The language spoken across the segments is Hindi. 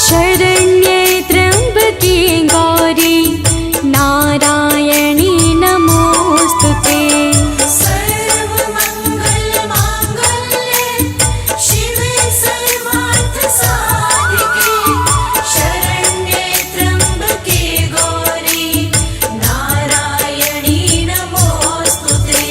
शरण्ये त्र्यम्बके गौरी नारायणी नमोस्तुते। सर्वमङ्गलमाङ्गल्ये शिवे सर्वार्थसाधिके शरण्ये त्र्यम्बके गौरी नारायणी नमोस्तुते।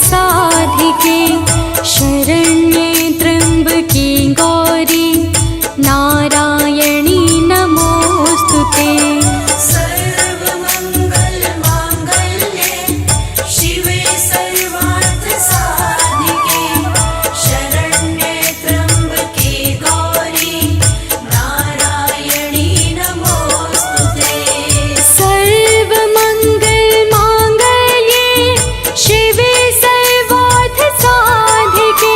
साधिके शरण्ये त्र्यम्बके गौरी नारायणी नमोऽस्तु ते सर्वमङ्गलमाङ्गल्ये शिवे सर्वार्थसाधिके शरण्ये त्र्यम्बके गौरी नारायणी नमोऽस्तु ते सर्वमङ्गलमाङ्गल्ये शिवे सर्वार्थसाधिके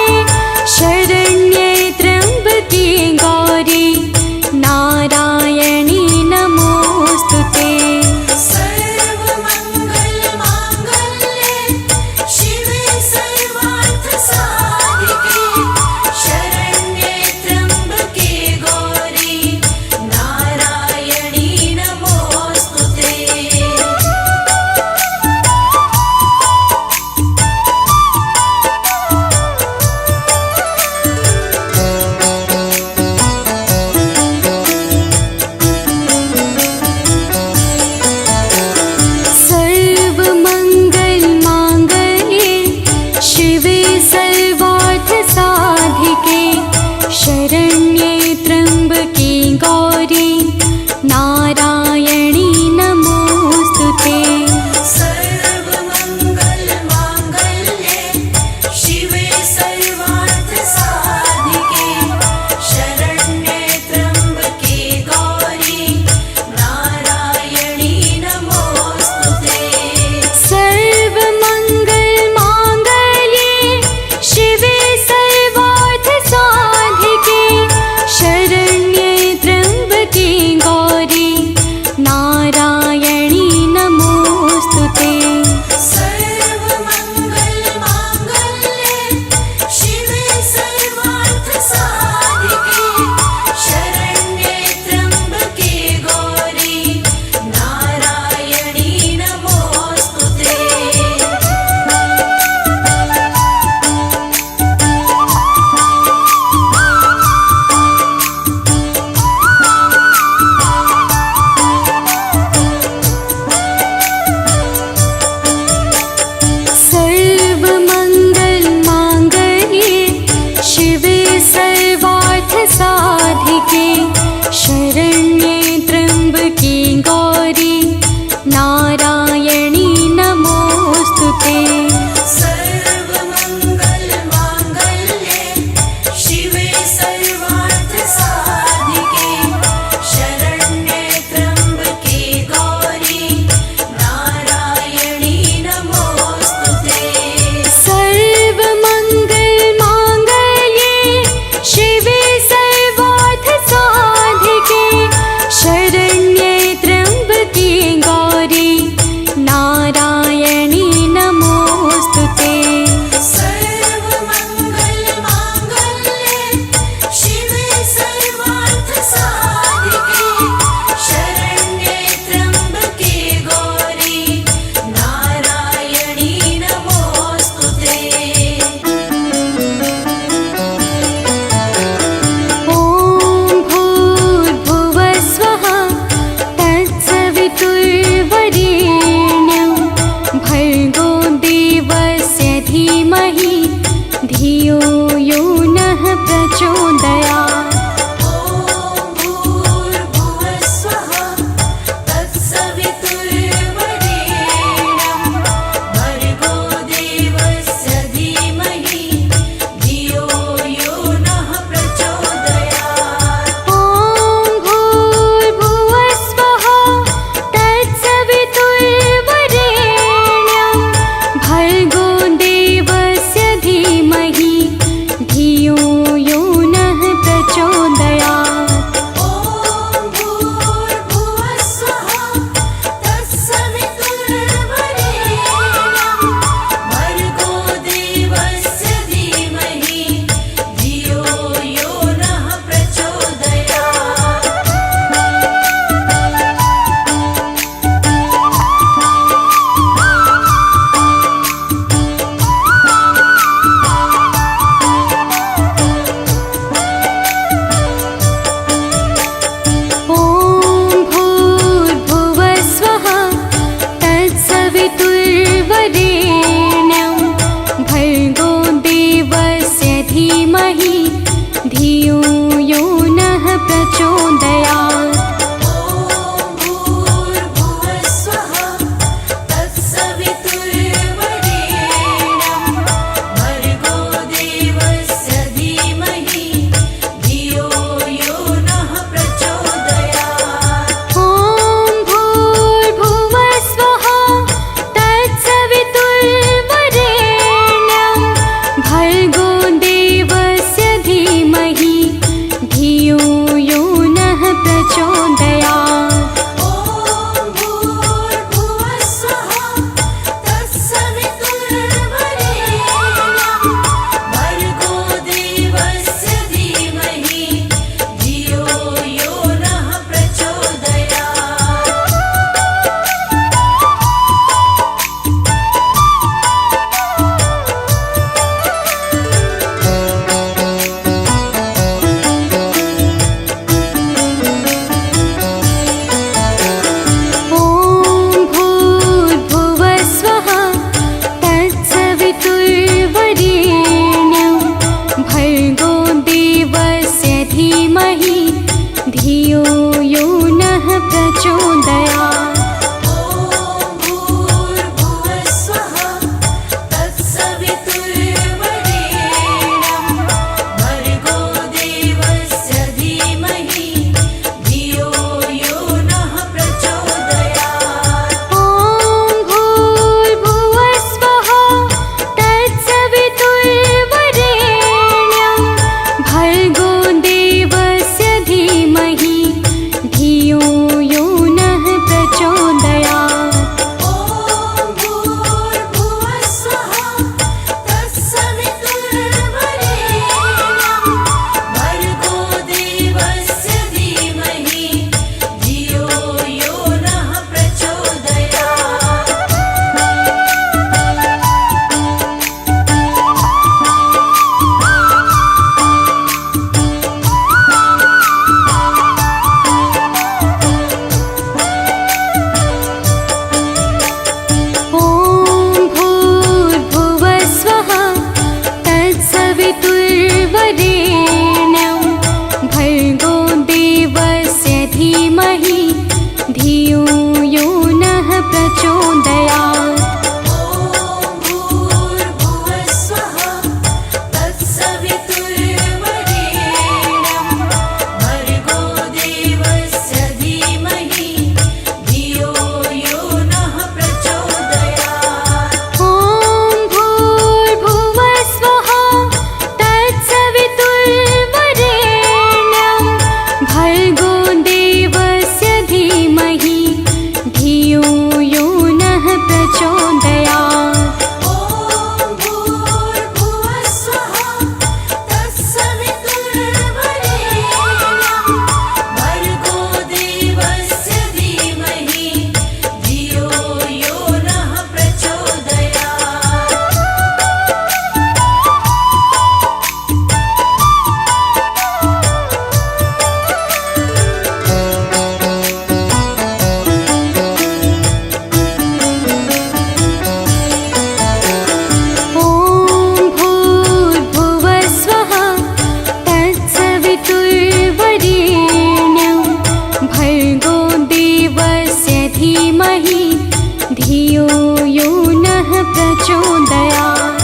प्रचोदयात्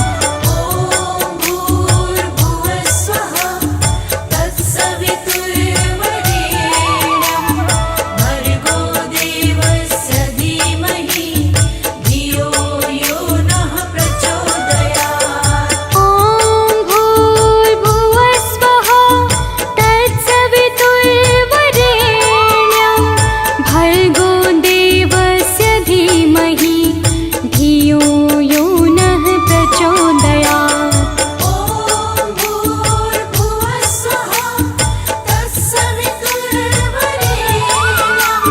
ॐ भूर्भुवस्वः तत्सवितुर्वरेण्यं भर्गो देवस्य धीमहि धियो यो नः प्रचोदयात् ॐ भूर्भुवस्वः तत्सवितुर्वरेण्यं भर्गो देवस्य धीमहि धियो यो नः प्रचोदयात् ॐ भूर्भुवस्वः तत्सवितुर्वरेण्यं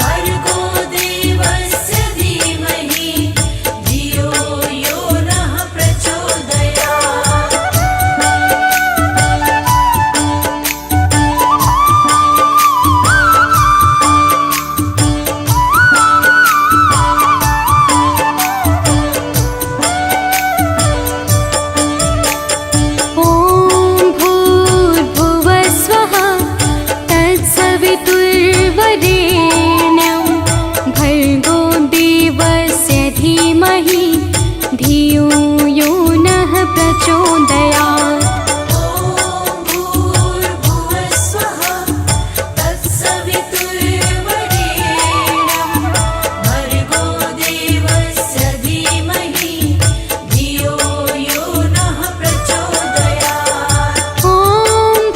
भर्गो देवस्य धीमहि धियो यो नः प्रचोदयात् ॐ भूर्भुवस्वः तत्सवितुर्वरेण्यं भर्गो देवस्य धीमहि धियो यो नः प्रचोदयात् ॐ भूर्भुवस्वः तत्सवितुर्वरेण्यं भर्गो देवस्य धीमहि धियो यो नः प्रचोदयात् ॐ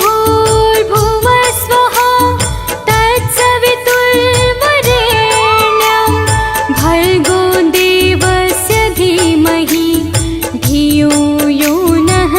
भूर्भुवस्वः तत्सवितुर्वरेण्यं भर्गो देवस्य धीमहि धियो यो नः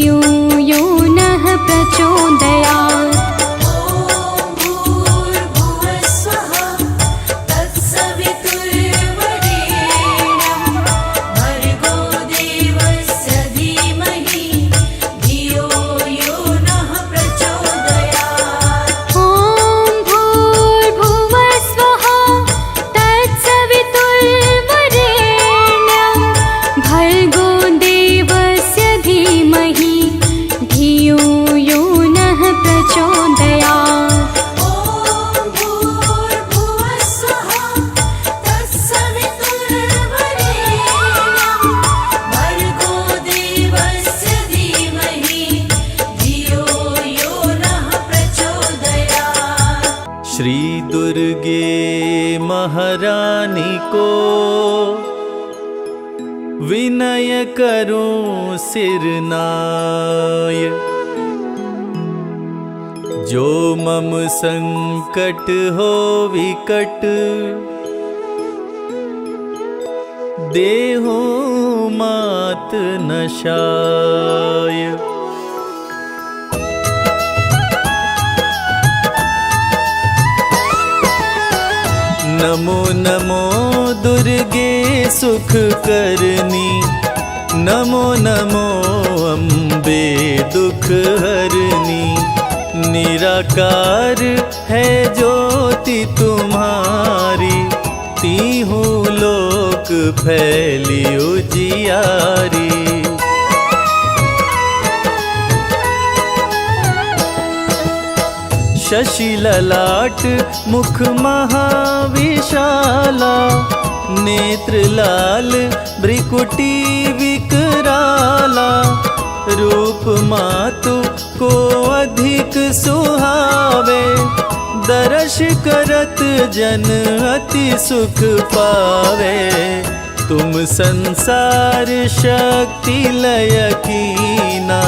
धियो यो नः प्रचोदयात्। ॐ भूर्भुवः स्वः तत्सवितुर्वरेण्यं भर्गो देवस्य धीमहि धियो यो नः प्रचोदयात्। ॐ भूर्भुवः स्वः तत्सवितुर्वरेण्यं भर्गो देवस्य धीमहि धियो यो नः प्रचोदयात्। ॐ भूर्भुवः स्वः तत्सवितुर्वरेण्यं भर्गो देवस्य धीमहि धियो यो नः प्रचोदयात्। श्री दुर्गे महारानी को विनय करूं सिरनाय, जो मम संकट हो विकट देहु मात नशाय। नमो नमो दुर्गे सुख करनी, नमो नमो अम्बे दुख हरनी। निराकार है ज्योति तुम्हारी, तीहू लोक फैली उजियारी। शशि ललाट मुख महाविशाला, नेत्र लाल भ्रिकुटी विकराला। रूप मातु को अधिक सुहावे, दर्श करत जन अति सुख पावे। तुम संसार शक्ति लय कीना,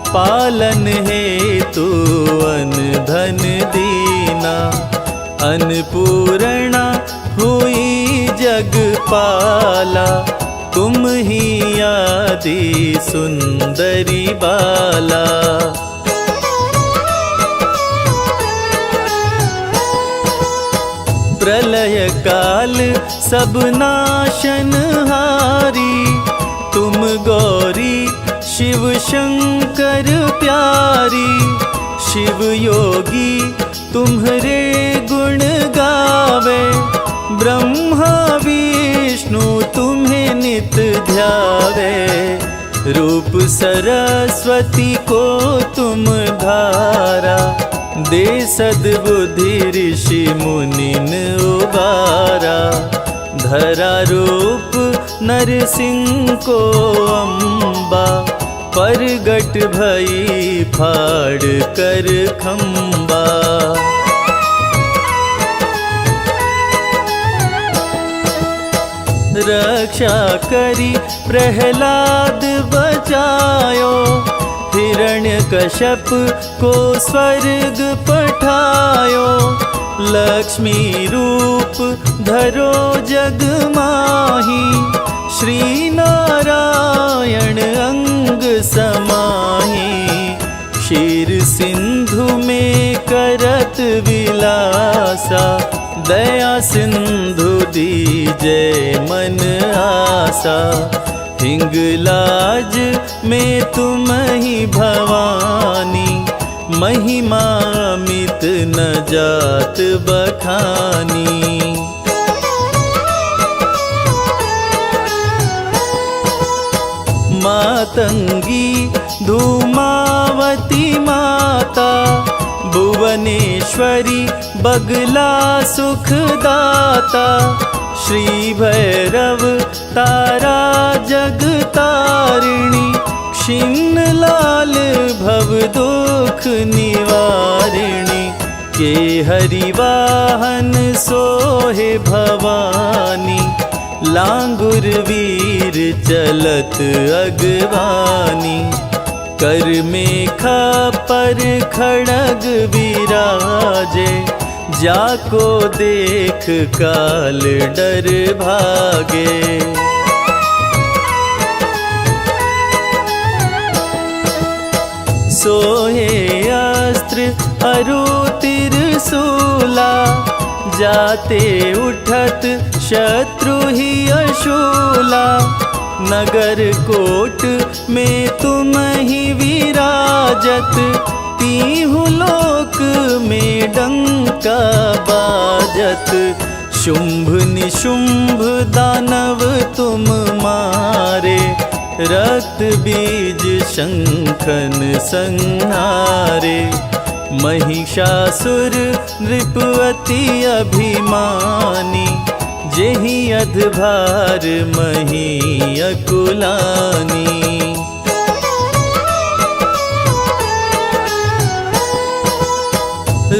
पालन हेतु अन धन दीना। अन्नपूर्णा हुई जगपाला, तुम ही आदि सुंदरी बाला। प्रलय काल सब नाशनहारी, तुम गौरी शिव शंकर प्यारी। शिव योगी तुम्हारे गुण गावे, ब्रह्मा विष्णु तुम्हें नित ध्यावे। रूप सरस्वती को तुम धारा, दे सद्बुद्धि ऋषि मुनिन उबारा। धरा रूप नरसिंह को अम्बा, परगट भई फाड़ कर खम्बा। रक्षा करी प्रहलाद बचायो, हिरण्यकश्यप को स्वर्ग पठायो। लक्ष्मी रूप धरो जग माही, श्री नारायण अंग समाही। क्षीर सिंधु में करत विलासा, दया सिंधु दीजय मन आसा। हिंगलाज में तुम ही भवानी, महिमा मित न जात बखानी। मातंगी धूमावती माता, भुवनेश्वरी बगला सुखदाता। श्री भैरव तारा जगतारिणी, क्षीण लाल भव दुख निवारिणी। के हरिवाहन सोहे भवानी, लांगुर वीर चलत अगवानी। कर मेखा पर खड़ग विराजे, जाको देख काल डर भागे। सोहे अस्त्र अरु त्रिशूला, जाते उठत शत्रु ही अशूला। नगर कोट में तुम ही विराजत, तीहु लोक में डंका बाजत। शुंभ निशुंभ दानव तुम मारे, रक्त बीज शंखन संहारे। महिषासुर नृप अति अभिमानी, जेहि अधभार मही अकुलानी।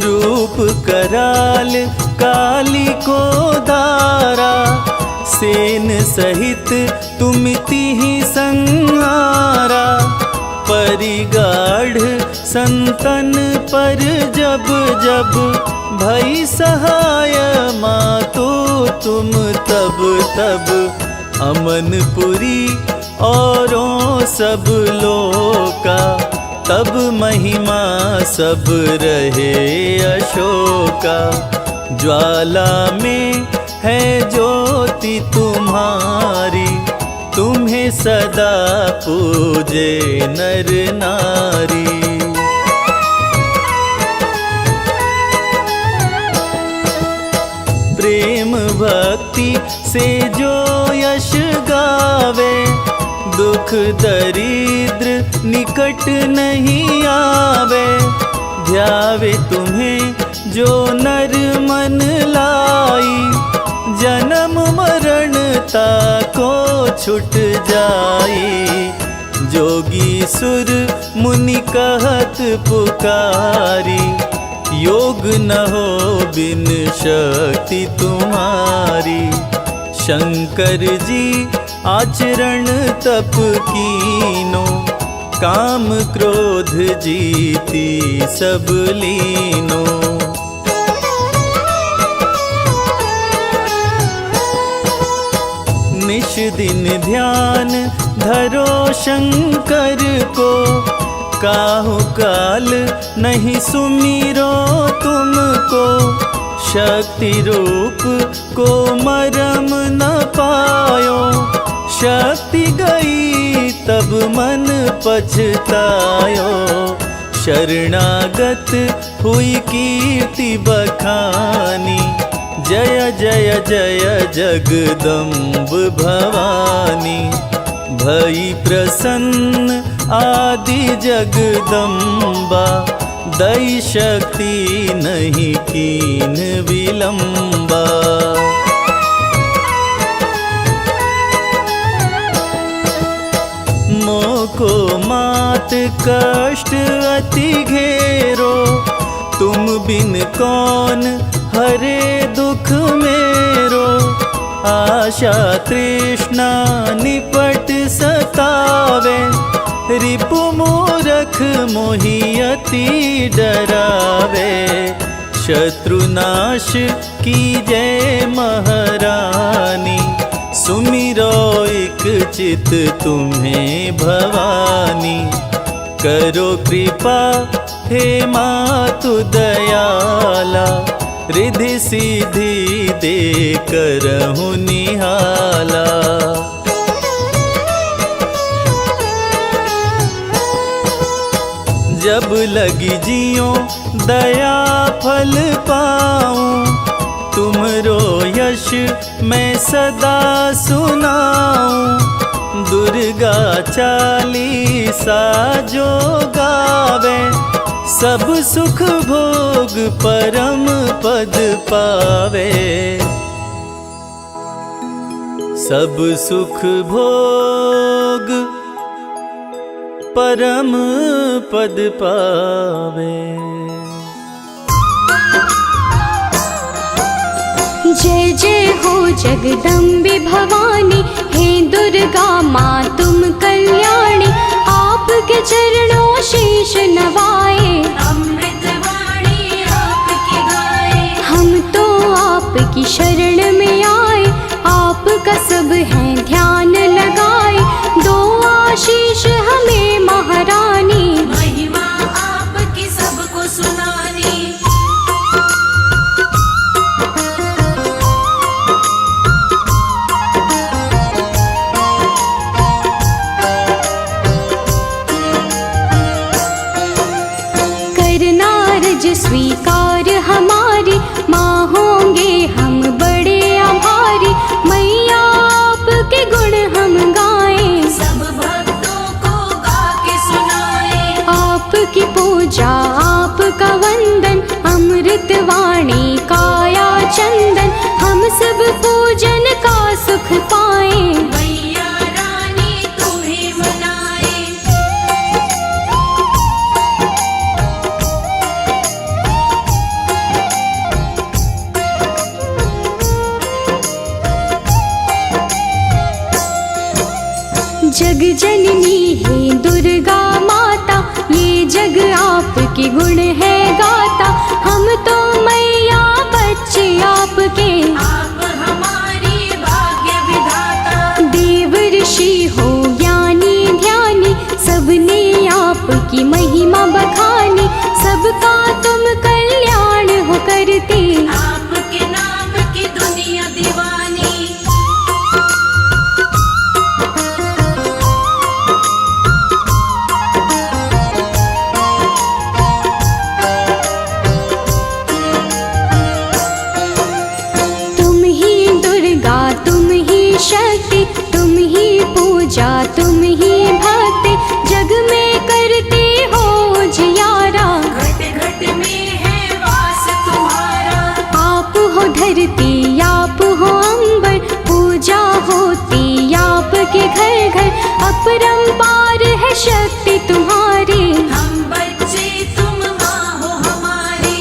रूप कराल काली को धारा, सेन सहित तुमिति ही संहारा। परिगाढ़ संतन पर जब जब, भई सहाय मातो तुम तब तब। अमनपुरी औरों सब लोका, तब महिमा सब रहे अशोका। ज्वाला में है ज्योति तुम्हारी, तुम्हें सदा पूजे नर नारी। प्रेम भक्ति से जो यश गावे, दुख दरिद्र निकट नहीं आवे। ध्यावे तुम्हें जो नर मन लाई, जन्म मरण ताको छुट जाई। जोगी सुर मुनि कहत पुकारी, योग न हो बिन शक्ति तुम्हारी। शंकर जी आचरण तप कीनो, काम क्रोध जीती सब लीनो। निश दिन ध्यान धरो शंकर को, काहु काल नहीं सुमिरो तुमको। शक्ति रूप को मरम न पायो, शक्ति गई तब मन पछतायो। शरणागत हुई कीर्ति बखानी, जय जय जय जगदम्ब भवानी। भई प्रसन्न आदि जगदम्बा, दई शक्ति नहीं कीन विलंबा। मोको मात कष्ट अति घेरो, तुम बिन कौन हरे दुख मेरो। आशा तृष्णा निपट सतावे, रिपु मूरख मोहि अति डरावे। शत्रुनाश कीजै महारानी, सुमिरो एक चित तुम्हें भवानी। करो कृपा हे मातु दयाला, रिद्धि सिद्धि दे करहु निहाला। जब लगी जियो दया फल पाऊं, तुमरो यश मैं सदा सुनाऊं। दुर्गा चालीसा जो गावे, सब सुख भोग परम पद पावे। सब सुख भोग परम पद पावे। जय जय हो जगदम्बे भवानी, हे दुर्गा माँ तुम कल्याणी। आपके चरणों शीश नवाए, अमृत वाणी आपकी गाए। हम तो आपकी शरण में आए, आपका सब है ध्यान लगाए। दो आशीष हमें महारानी, महिमा स्वीकार हमारी, माँ होंगे हम बड़े आभारी। मैया आपके गुण हम गाएं, सब भक्तों को गा के सुनाए। आपकी पूजा आपका वंदन, अमृत वाणी काया चंदन। हम सब पूजन का सुख पाएं, मैया रानी तुम्हें मनाए। जग जननी है दुर्गा माता, ये जग आपके गुण है गाता। हम तो मैया बच्चे आपके, आप हमारी भाग्य विधाता। देव ऋषि हो ज्ञानी ध्यानी, सबने आपकी महिमा बखानी। सबका तुम कल्याण हो करते, आपके नाम की दुनिया दीवानी। तुम ही दुर्गा तुम ही शक्ति, तुम ही पूजा तुम ही भक्ति। जग में करते हो जियारा, घट घट में है वास तुम्हारा। आप हो धरती आप हो अंबर, पूजा होती आपके घर घर। अपरंपार है शक्ति तुम्हारी, हम बच्चे तुम माँ हो हमारी।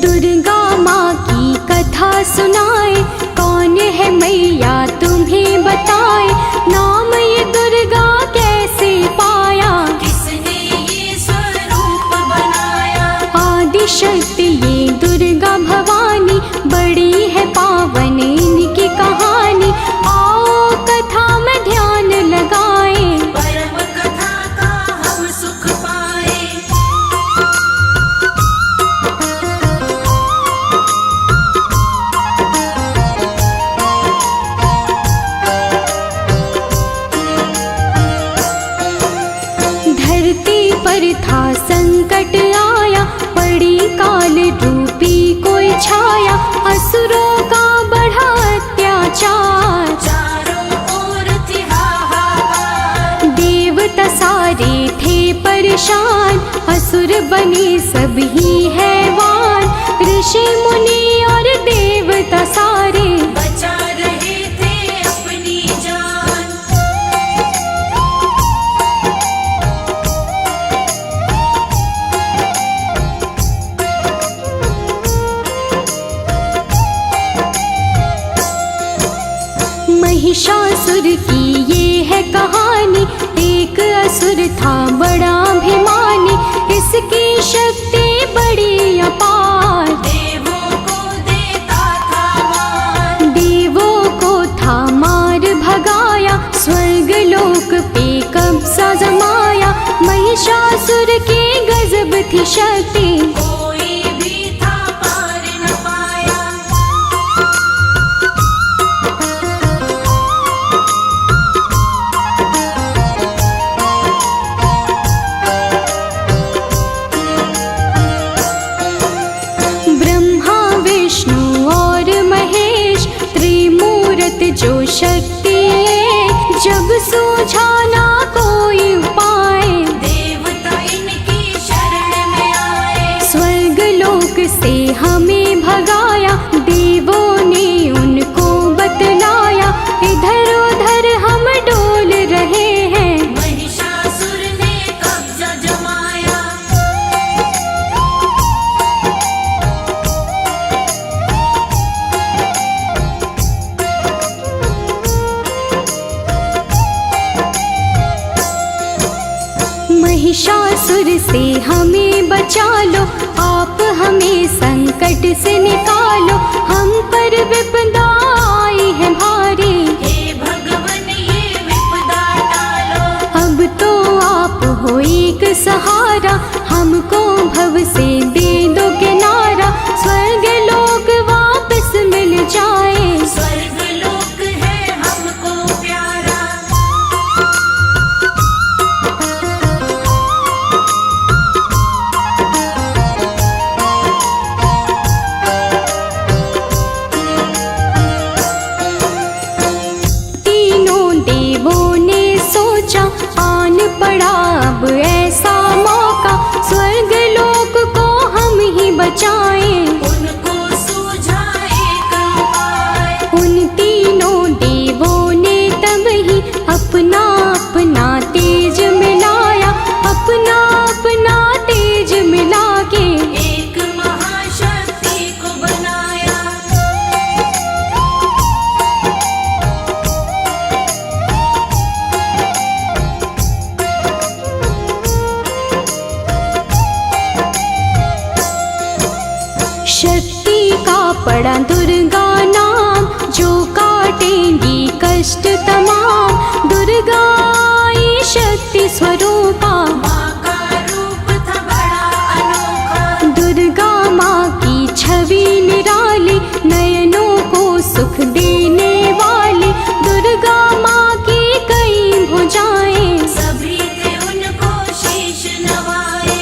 दुर्गा माँ की कथा सुनाए, कौन है मैया तुम्हें बताए। नाम ये दुर्गा कैसे पाया, किसने ये स्वरूप बनाया। आदि शक्ति ये दुर्गा भवानी, बड़ी है पावन इनकी कहानी। आओ कथा में ध्यान लगाएं, परम कथा का हम सुख पाए। धरती पर था संकट आया, पड़ी काल रूपी कोई छाया। असुरों का बढ़ा अत्याचार, चारों ओर थी हाहाकार। देवता सारे थे परेशान, असुर बने सभी हैवान। ऋषि मुनि और देवता सारे, बचा रहे थे अपनी जान। महिषासुर की ये है कहानी, एक असुर था बड़ा अभिमानी। इसकी शक्ति बड़ी अपार, देवों को देता था मान। देवों को था मार भगाया, स्वर्ग लोक पे कब्जा जमाया। महिषासुर की गजब थी शक्ति, कोई भी था पार न पाया। ब्रह्मा विष्णु और महेश, त्रिमूर्त जो शक्ति एक। जब सूझा ना कोई उपाय, देवता इनकी शरण में आए। स्वर्ग लोक से हमें भगाया, देवों ने उनको बतलाया। इधर उधर हम डोल रहे हैं, महिषासुर ने कब्जा जमाया। महिषासुर से हमें बचा लो, आप हमें संकट से निकालो। हम पर विपदा आई है भारी, हे भगवन ये विपदा टालो। अब तो आप हो एक सहारा। हमको भव से दे दो किनारा, स्वर्ग लोक शक्ति का पड़ा दुर्गा नाम, जो काटेंगी कष्ट तमाम। दुर्गा आई शक्ति स्वरूपा, माँ का रूप था बड़ा अनोखा। दुर्गा माँ की छवि निराली, नयनों को सुख देने वाली। दुर्गा माँ की कई भुजाएं, सभी थे उनको शीश नवाए।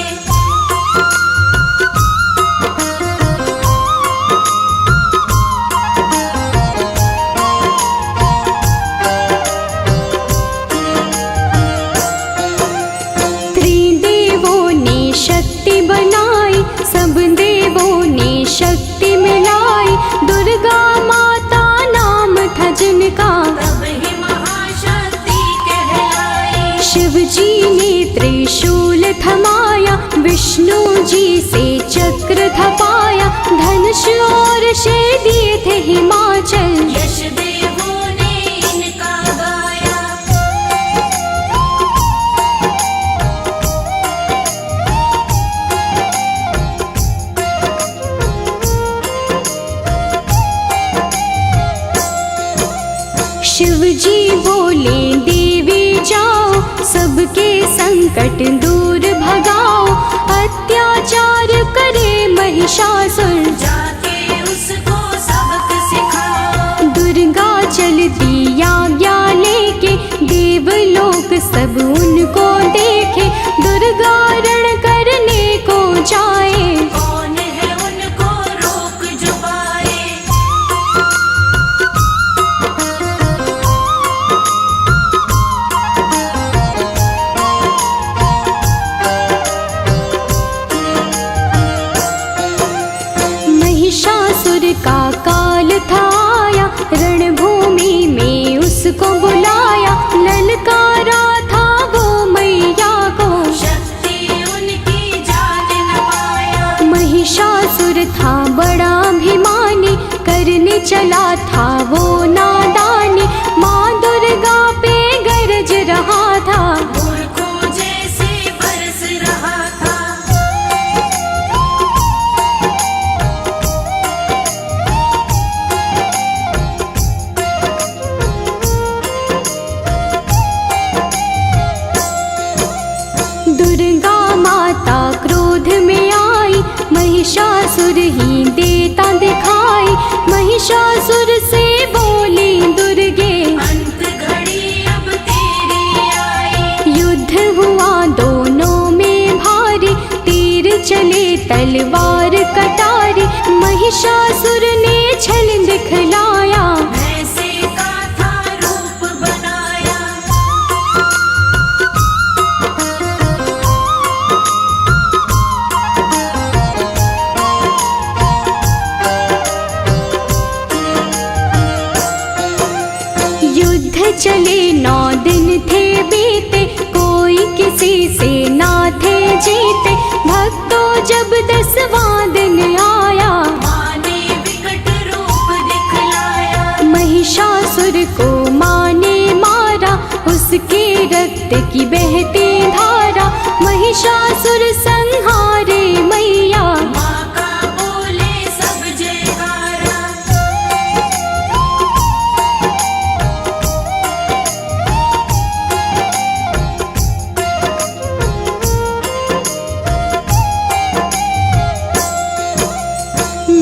त्रिदेवों ने शक्ति बनाई, सब देवों ने शक्ति मिलाई। दुर्गा माता नाम था जिनका, तब ही महाशक्ति कहलाई। शिव जी ने त्रिशूल थमाया, विष्णु जी से चक्र थपाया। धनुष और शय दिए थे हिमाचल, यश देवों ने इनका गाया। शिव जी बोले देवी जाओ, सबके संकट दूर भगाओ। अत्याचार करे महिषासुर, जाके उसको सबक सिखाओ। दुर्गा चलती आज्ञा लेके, देवलोक सब उनको देखे। दुर्गा रण करने को जाए, कौन है उनको रोक जो पाए। महिषासुर का काल था आया, रणभूमि में उसको बुलाया। ललकारा था वो मैया को, शक्ति उनकी जान न पाया। महिषासुर था बड़ा अभिमानी, करने चला था वो नादानी। माँ दुर्गा पे गरज रहा था, मूर्खों जैसे बरस रहा था। दुर्गा माता क्रोध में आई, महिषासुर ही देता दिखाई। महिषासुर से बोली दुर्गे, अंत घड़ी अब तेरी आई। युद्ध हुआ दोनों में भारी, तीर चले तलवार कटारी। महिषासुर ने छल दिखलाया, भैंसे का था रूप बनाया। युद्ध चले 9 दिन थे बीते, कोई किसी से ना थे जीते। भक्तों जब 10वां दिन आया, माँ ने विकट रूप दिखलाया। महिषासुर को माँ ने मारा, उसके रक्त की बहती धारा। महिषासुर संहारे मैया, माँ का बोले सब जयकारा।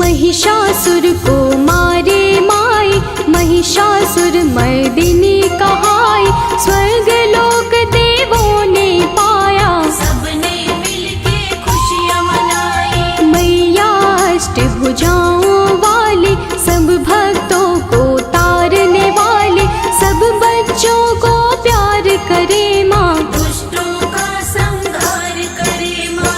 महिषासुर को मारे माई, महिषासुर मर्दिनी कहाई। स्वर्ग लोक देवों ने पाया, सबने मिलके खुशियाँ मनाई। मैया अष्टभुजाओं वाली, सब भक्तों को तारने वाली। सब बच्चों को प्यार करे माँ, दुष्टों का संहार करे माँ।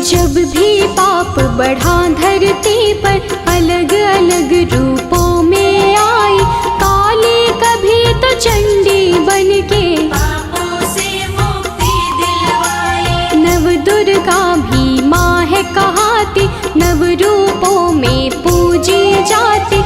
जब भी पाप बढ़ा धरती पर, अलग अलग रूपों में आई। काली कभी तो चंडी बनके, पापों से मुक्ति दिलवाई। नव दुर्गा भी माँ है कहाती। नव रूपों में पूजी जाती,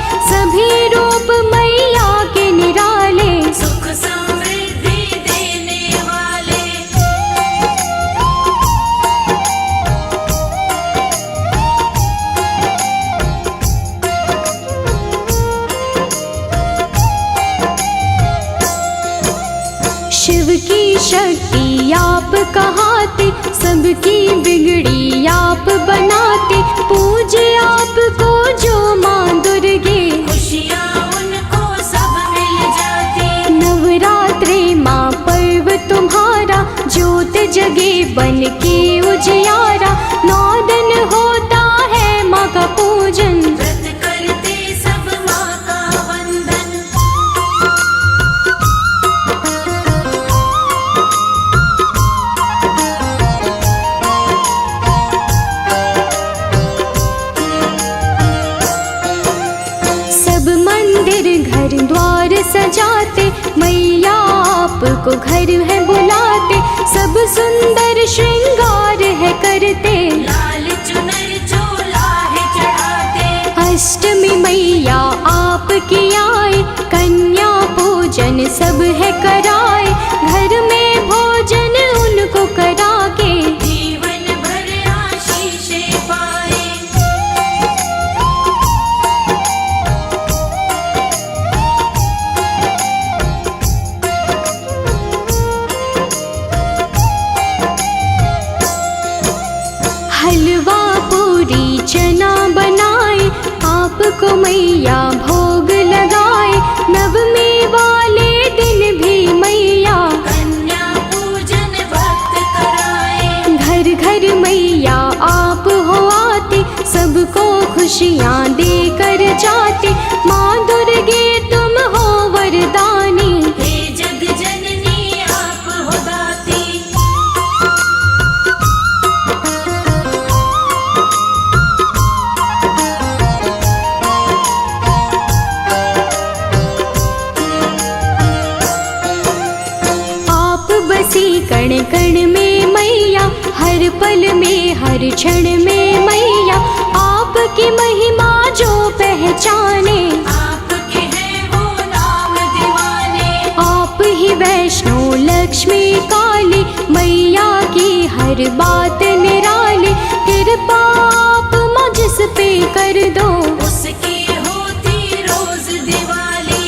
शक्ति आप कहाते, सबकी बिगड़ी आप बनाते। पूजे आपको जो माँ दुर्गे, खुशियाँ उनको सब मिल जाती। नवरात्रे माँ पर्व तुम्हारा, ज्योत जगे बन के उजियारा। 9 दिन होता है माँ का पूजन, व्रत करते सब माँ का वंदन। सब मंदिर घर द्वार सजाते, मैया आपको घर है बुलाते। सब सुंदर श्रृंगार है करते, लाल चुनर चोला है चढ़ाते। अष्टमी मैया आपकी आए, कन्या पूजन सब है कराए। घर में भोजन उनको करा के, जीवन भर आशीषें पाए। हलवा पूरी चना बनाए, आपको मैया भोग लगाए। नवमी वाले दिन भी मैया, कन्या पूजन भक्त कराए। घर घर मैया आप हो आते, सबको खुशियाँ देकर जाते। माँ दुर्गे तुम हो वरदानी, हे जग जननी आप हो दाती। आप बसी कण कण में मैया, हर पल में हर क्षण में मैया। आपकी महिमा जो पहचाने, आपके हैं वो नाम दीवाने। आप ही वैष्णो लक्ष्मी काली, मैया की हर बात निराली। कृपा आप माँ जिस पे कर दो, उसकी होती रोज दिवाली।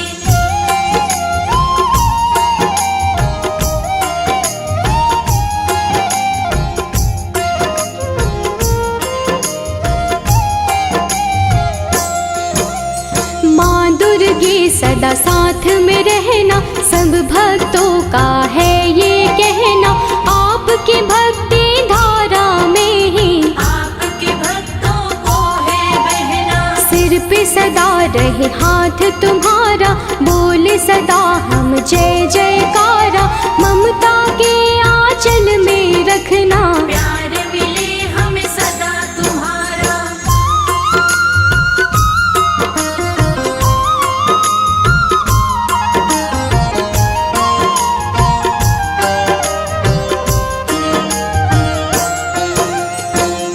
माँ दुर्गे सदा साथ में रहना, सब भक्तों का है ये कहना। आपकी भक्ति धारा में ही, आपके भक्तों को है बहना। सिर पे सदा रहे हाथ तुम्हारा, बोले सदा हम जय जयकारा। ममता के आंचल में रखना, प्यार मिले हमें सदा तुम्हारा।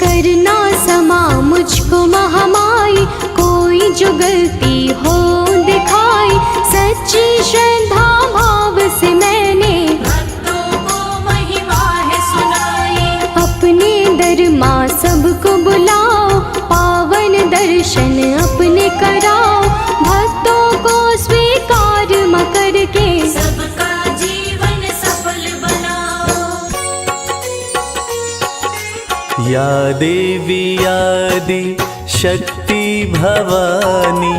करना समा मुझको महामाई, कोई जो गलती हो दिखाई। सच्ची श्रद्धा भाव से मैंने, भक्तों को महिमा है सुनाई। अपने दर माँ सबको बुलाओ, पावन दर्शन अपने कराओ। भक्तों को स्वीकार माँ करके, सबका जीवन सफल बनाओ। या देवी आदि शक्ति भवानी,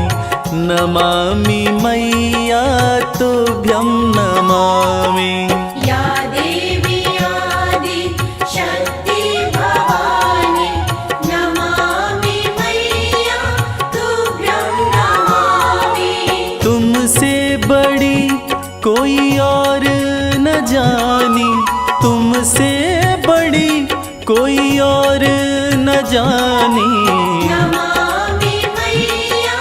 नमामि मैया तुभ्यं नमामि। या देवी आदि शक्ति भवानी, नमामि मैया तुभ्यं नमामि। तुमसे बड़ी कोई और न जानी, तुमसे बड़ी कोई और न जानी। नमामि मैया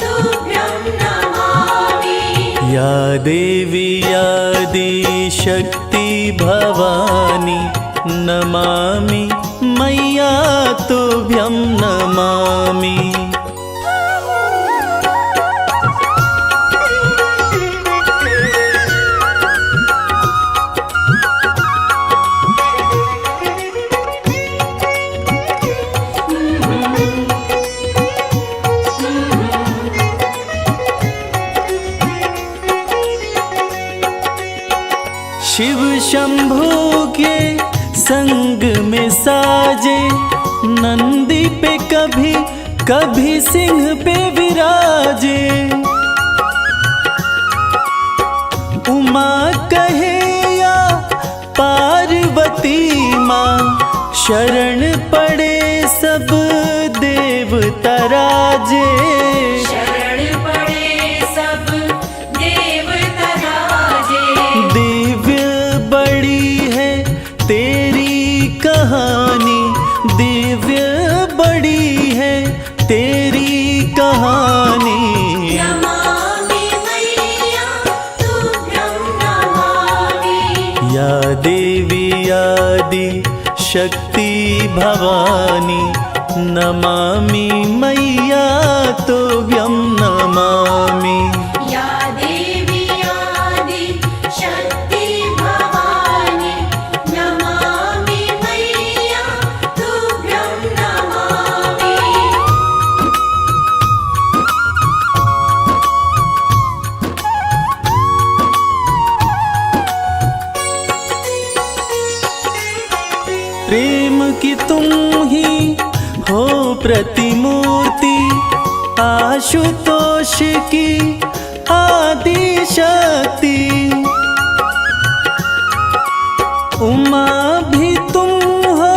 तुभ्यं नमामि। या देवी आदि शक्ति भवानी, नमामि मैया तुभ्यं नमामि। शंभू के संग में साजे, नंदी पे कभी कभी सिंह पे विराजे। उमा कहे या पार्वती माँ, शरण पड़े सब देवता राजे। शरण पड़े सब देवता राजे। दिव्य बड़ी है तेरी कहानी, दिव्य बड़ी है तेरी कहानी। नमामि मैया तुभ्यं नमामि। या देवी आदि शक्ति भवानी, नमामि मैया तुभ्यं नमामि। या देवी आदि शक्ति भवानी, नमामि मैया तुभ्यं नमामि। प्रेम की तुम ही हो प्रतिमूर्ति, आशुतोष की आदि शक्ति। उमा भी तुम हो,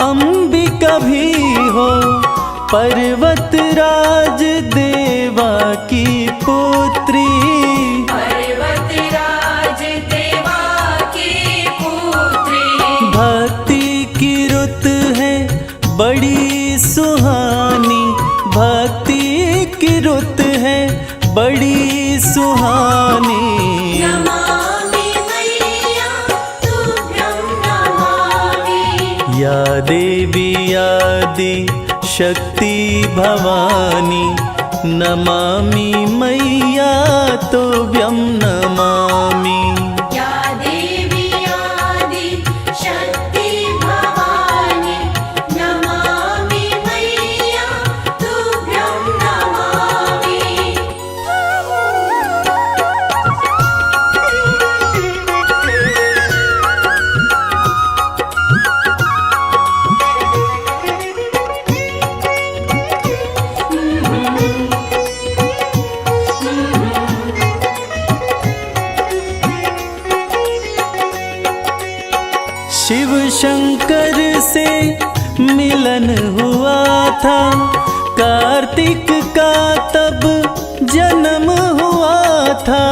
अंबिका भी हो, पर्वतराज देवा की पुत्री। पर्वतराज देवा की पुत्री। भक्ति की रुत है बड़ी सुहानी, भक्ति की रुत है बड़ी सुहानी। नमामि मैया तुभ्यं नमामि। या देवी आदि शक्ति भवानी, नमामि मैया तुभ्यं नमामि। या देवी आदि शक्ति भवानी, नमामि मैया तुभ्यं नमामि। शिव शंकर से मिलन हुआ था, कार्तिक का तब जन्म हुआ था।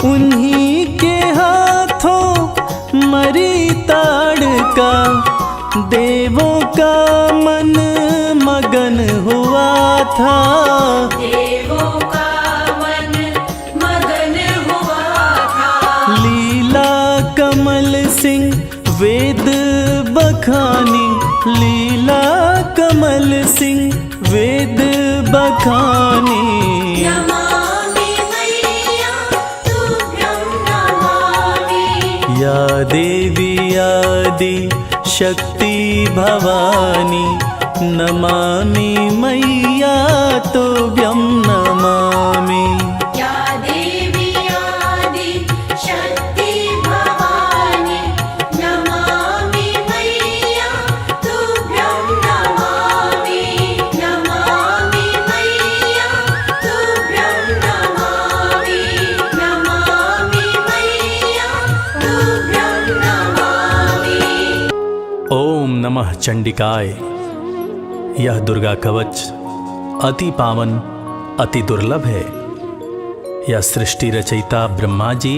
उन्हीं के हाथों मरी ताड़का, देवों का मन मगन हुआ था। देवों का मन मगन हुआ था। लीला कमल सिंह वेद बखानी, लीला कमल सिंह वेद बखानी। नमामि मैया तुभ्यं नमामि। या देवी आदि शक्ति भवानी, नमामि मैया तुभ्यं नमामि। या देवी आदि शक्ति भवानी, नमामि मैया तुभ्यं नमामि। नमामि मैया तुभ्यं नमामि। नमामि मैया तुभ्यं नमामि। ओम नमः चंडिकाय। यह दुर्गा कवच अति पावन, अति दुर्लभ है। यह सृष्टि रचयिता ब्रह्मा जी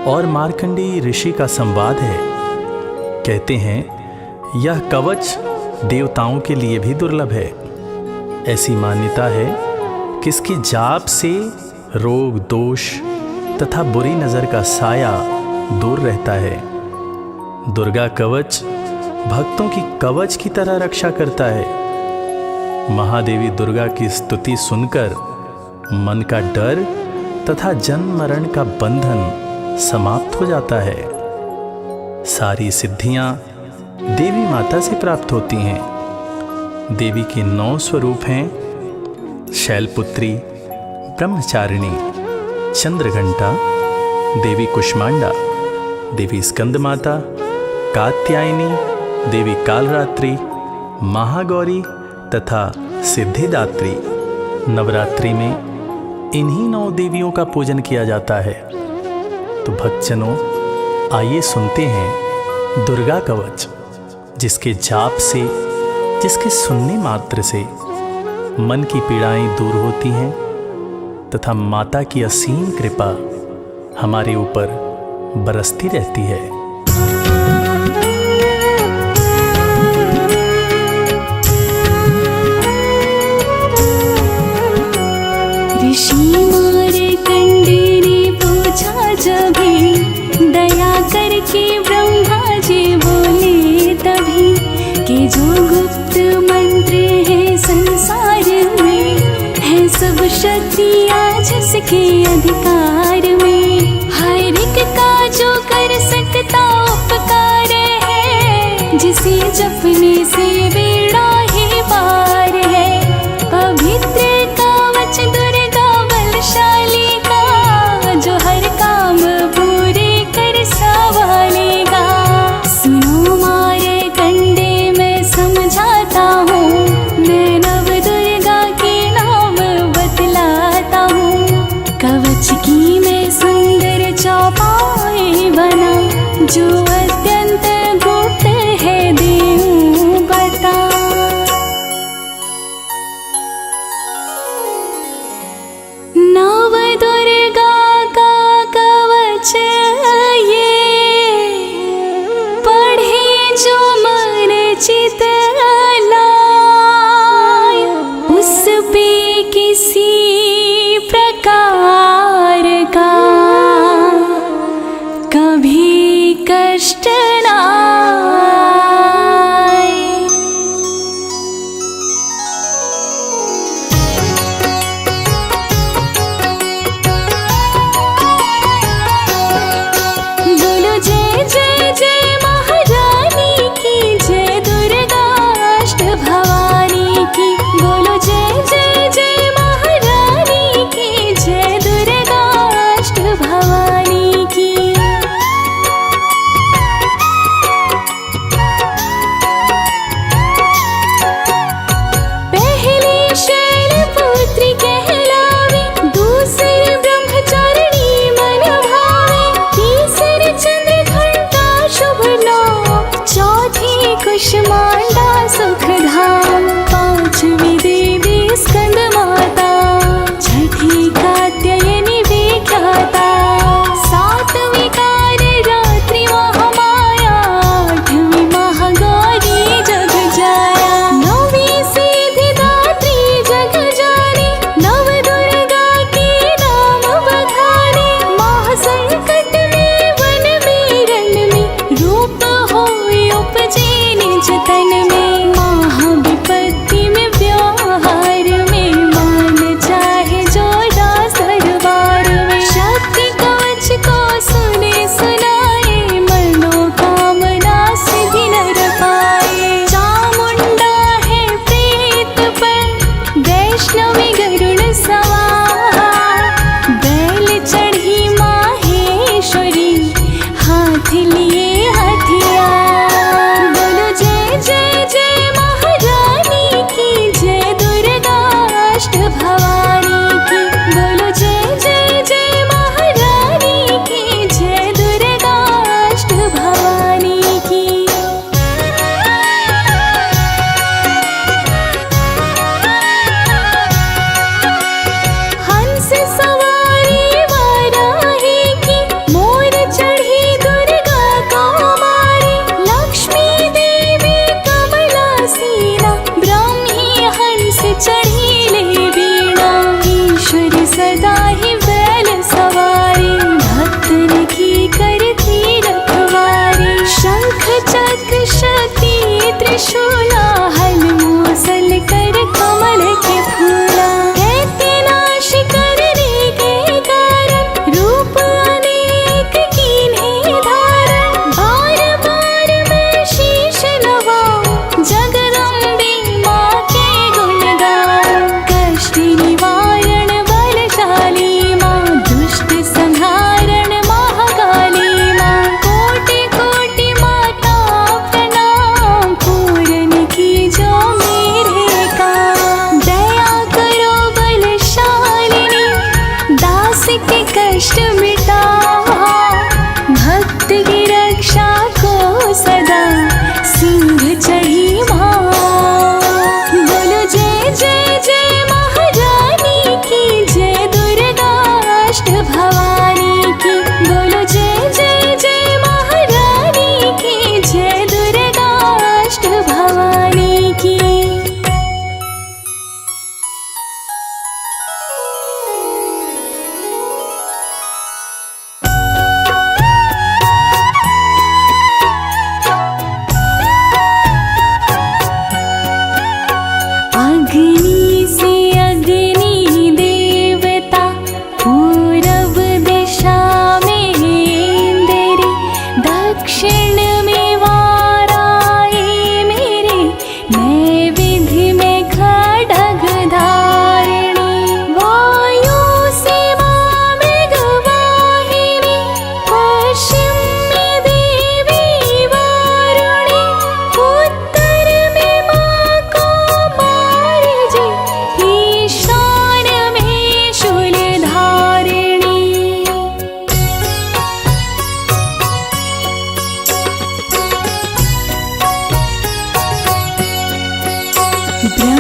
और मार्कंडेय ऋषि का संवाद है। कहते हैं यह कवच देवताओं के लिए भी दुर्लभ है। ऐसी मान्यता है कि इसके जाप से रोग, दोष तथा बुरी नज़र का साया दूर रहता है। दुर्गा कवच भक्तों की कवच की तरह रक्षा करता है। महादेवी दुर्गा की स्तुति सुनकर मन का डर तथा जन्म मरण का बंधन समाप्त हो जाता है। सारी सिद्धियां देवी माता से प्राप्त होती हैं। देवी के 9 स्वरूप हैं: शैलपुत्री, ब्रह्मचारिणी, चंद्रघंटा, देवी कुष्मांडा, देवी स्कंद माता, कात्यायनी, देवी कालरात्रि, महागौरी तथा सिद्धिदात्री। नवरात्रि में इन्हीं 9 देवियों का पूजन किया जाता है। तो भक्तजनों, आइए सुनते हैं दुर्गा कवच, जिसके जाप से, जिसके सुनने मात्र से मन की पीड़ाएं दूर होती हैं तथा माता की असीम कृपा हमारे ऊपर बरसती रहती है। ऋषि मार्कंडे ने पूछा जभी, दया करके ब्रह्मा जी बोले तभी, कि जो गुप्त मंत्र है संसार में, है सब शक्तियाँ जिसके अधिकार में। हर एक का जो कर सकता उपकार है, जिसे जपने से बेड़ा ही पार है। पवित्र कवच दुर्गा बलशाली का, जो हर काम पूरे कर संभालेगा। सुनो मार्कंडे, मैं समझाता हूँ, मैं नव दुर्गा के नाम बतलाता हूँ। कवच की मैं सुंदर चौपाई बना, जो अत्यंत गुप्त है देऊँ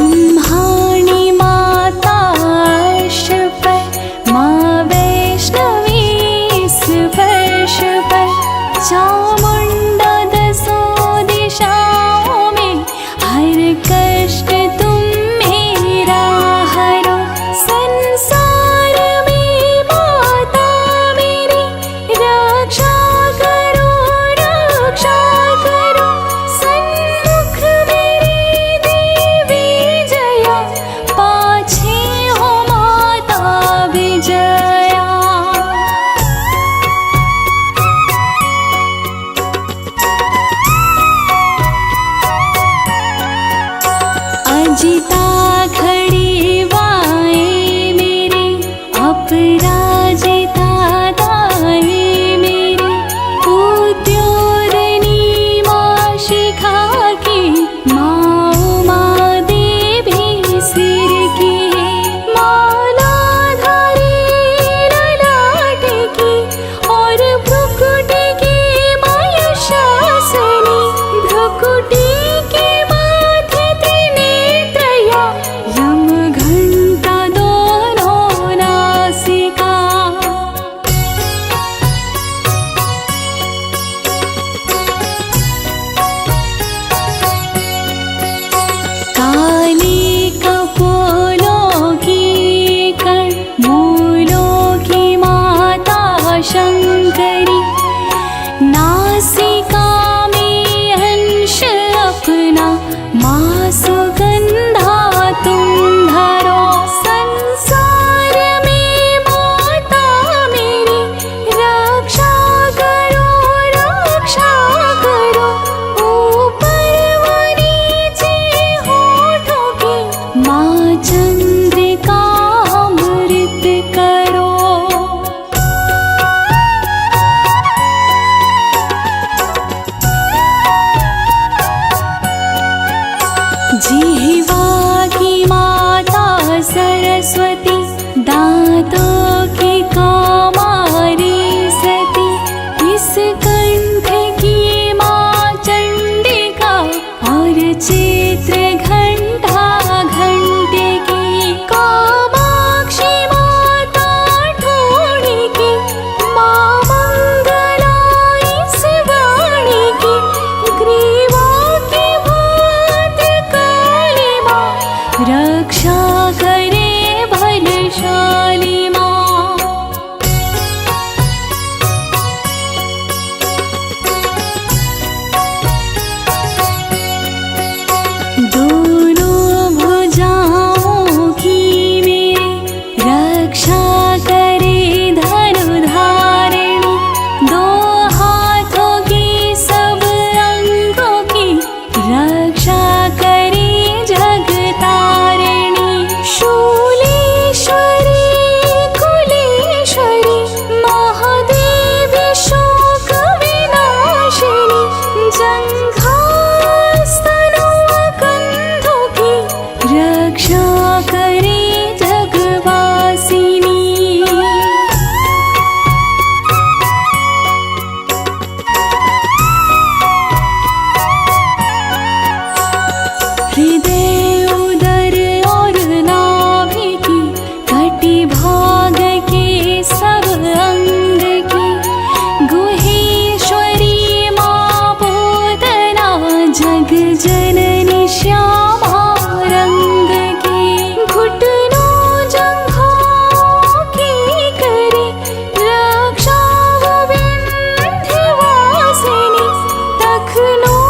ब्रह्माणि माता पर, माँ वैष्णवी स्पर्श पर, चामुंडा दसों दिशाओं में, हर कष्ट तुम मेरा हरो। संसार में माता मेरी रक्षा करो, रक्षा करो। सन्मुख मेरी देवी जया, पाछे हो माता विजया। अजिता खड़ी बाएं मेरी, अपराजिता दाएं मेरी, उद्योतनी माँ शिखा की, माँ उमा देवी सिर की, मालाधारी ललाट की, और भ्रुकुटी की माँ यशासनी, भ्रुकुटी के माथे त्रिनेत्रया, यम घंटा दोनों नासिका। काली कपोलों की कण, मूलों की माता शंकरी, नासिका में अंश अपना, माँ सुगंधा तुम धरो। संसार में माता मेरी रक्षा करो, रक्षा करो। ऊपर व नीचे होठों की, माँ चंद्रिका अमृत करो। जिह्वा की माता सरस्वती, दांतों की कौमारी सती, इस कंठ की माँ चंडिका, और चित्र घंटा घंटिकी। कामाक्षी माता ठोड़ी की, माँ मंगला इस वाणी की, ग्रीवा की भद्रकाली माँ, रक्षा करे बलशाली माँ। दोनों भुजाओं की मेरे, रक्षा करे धनुधारिणी, दो हाथों की सब अंगों की, रक्षा करे जगतारिणी। शूलेश्वरी कुलेश्वरी, महादेवी शोक विनाशिनी, जंघास्तनों कंधों की, रक्षा करे जगवासिनी। हृदय उदर और नाभि की, कटी भाग के सब अंग की, गुहेश्वरी माँ पूतना, जग जननी श्यामा रंग की। घुटनों जंघाओं की करे, रक्षा वो विंध्यवासिनी, तखनों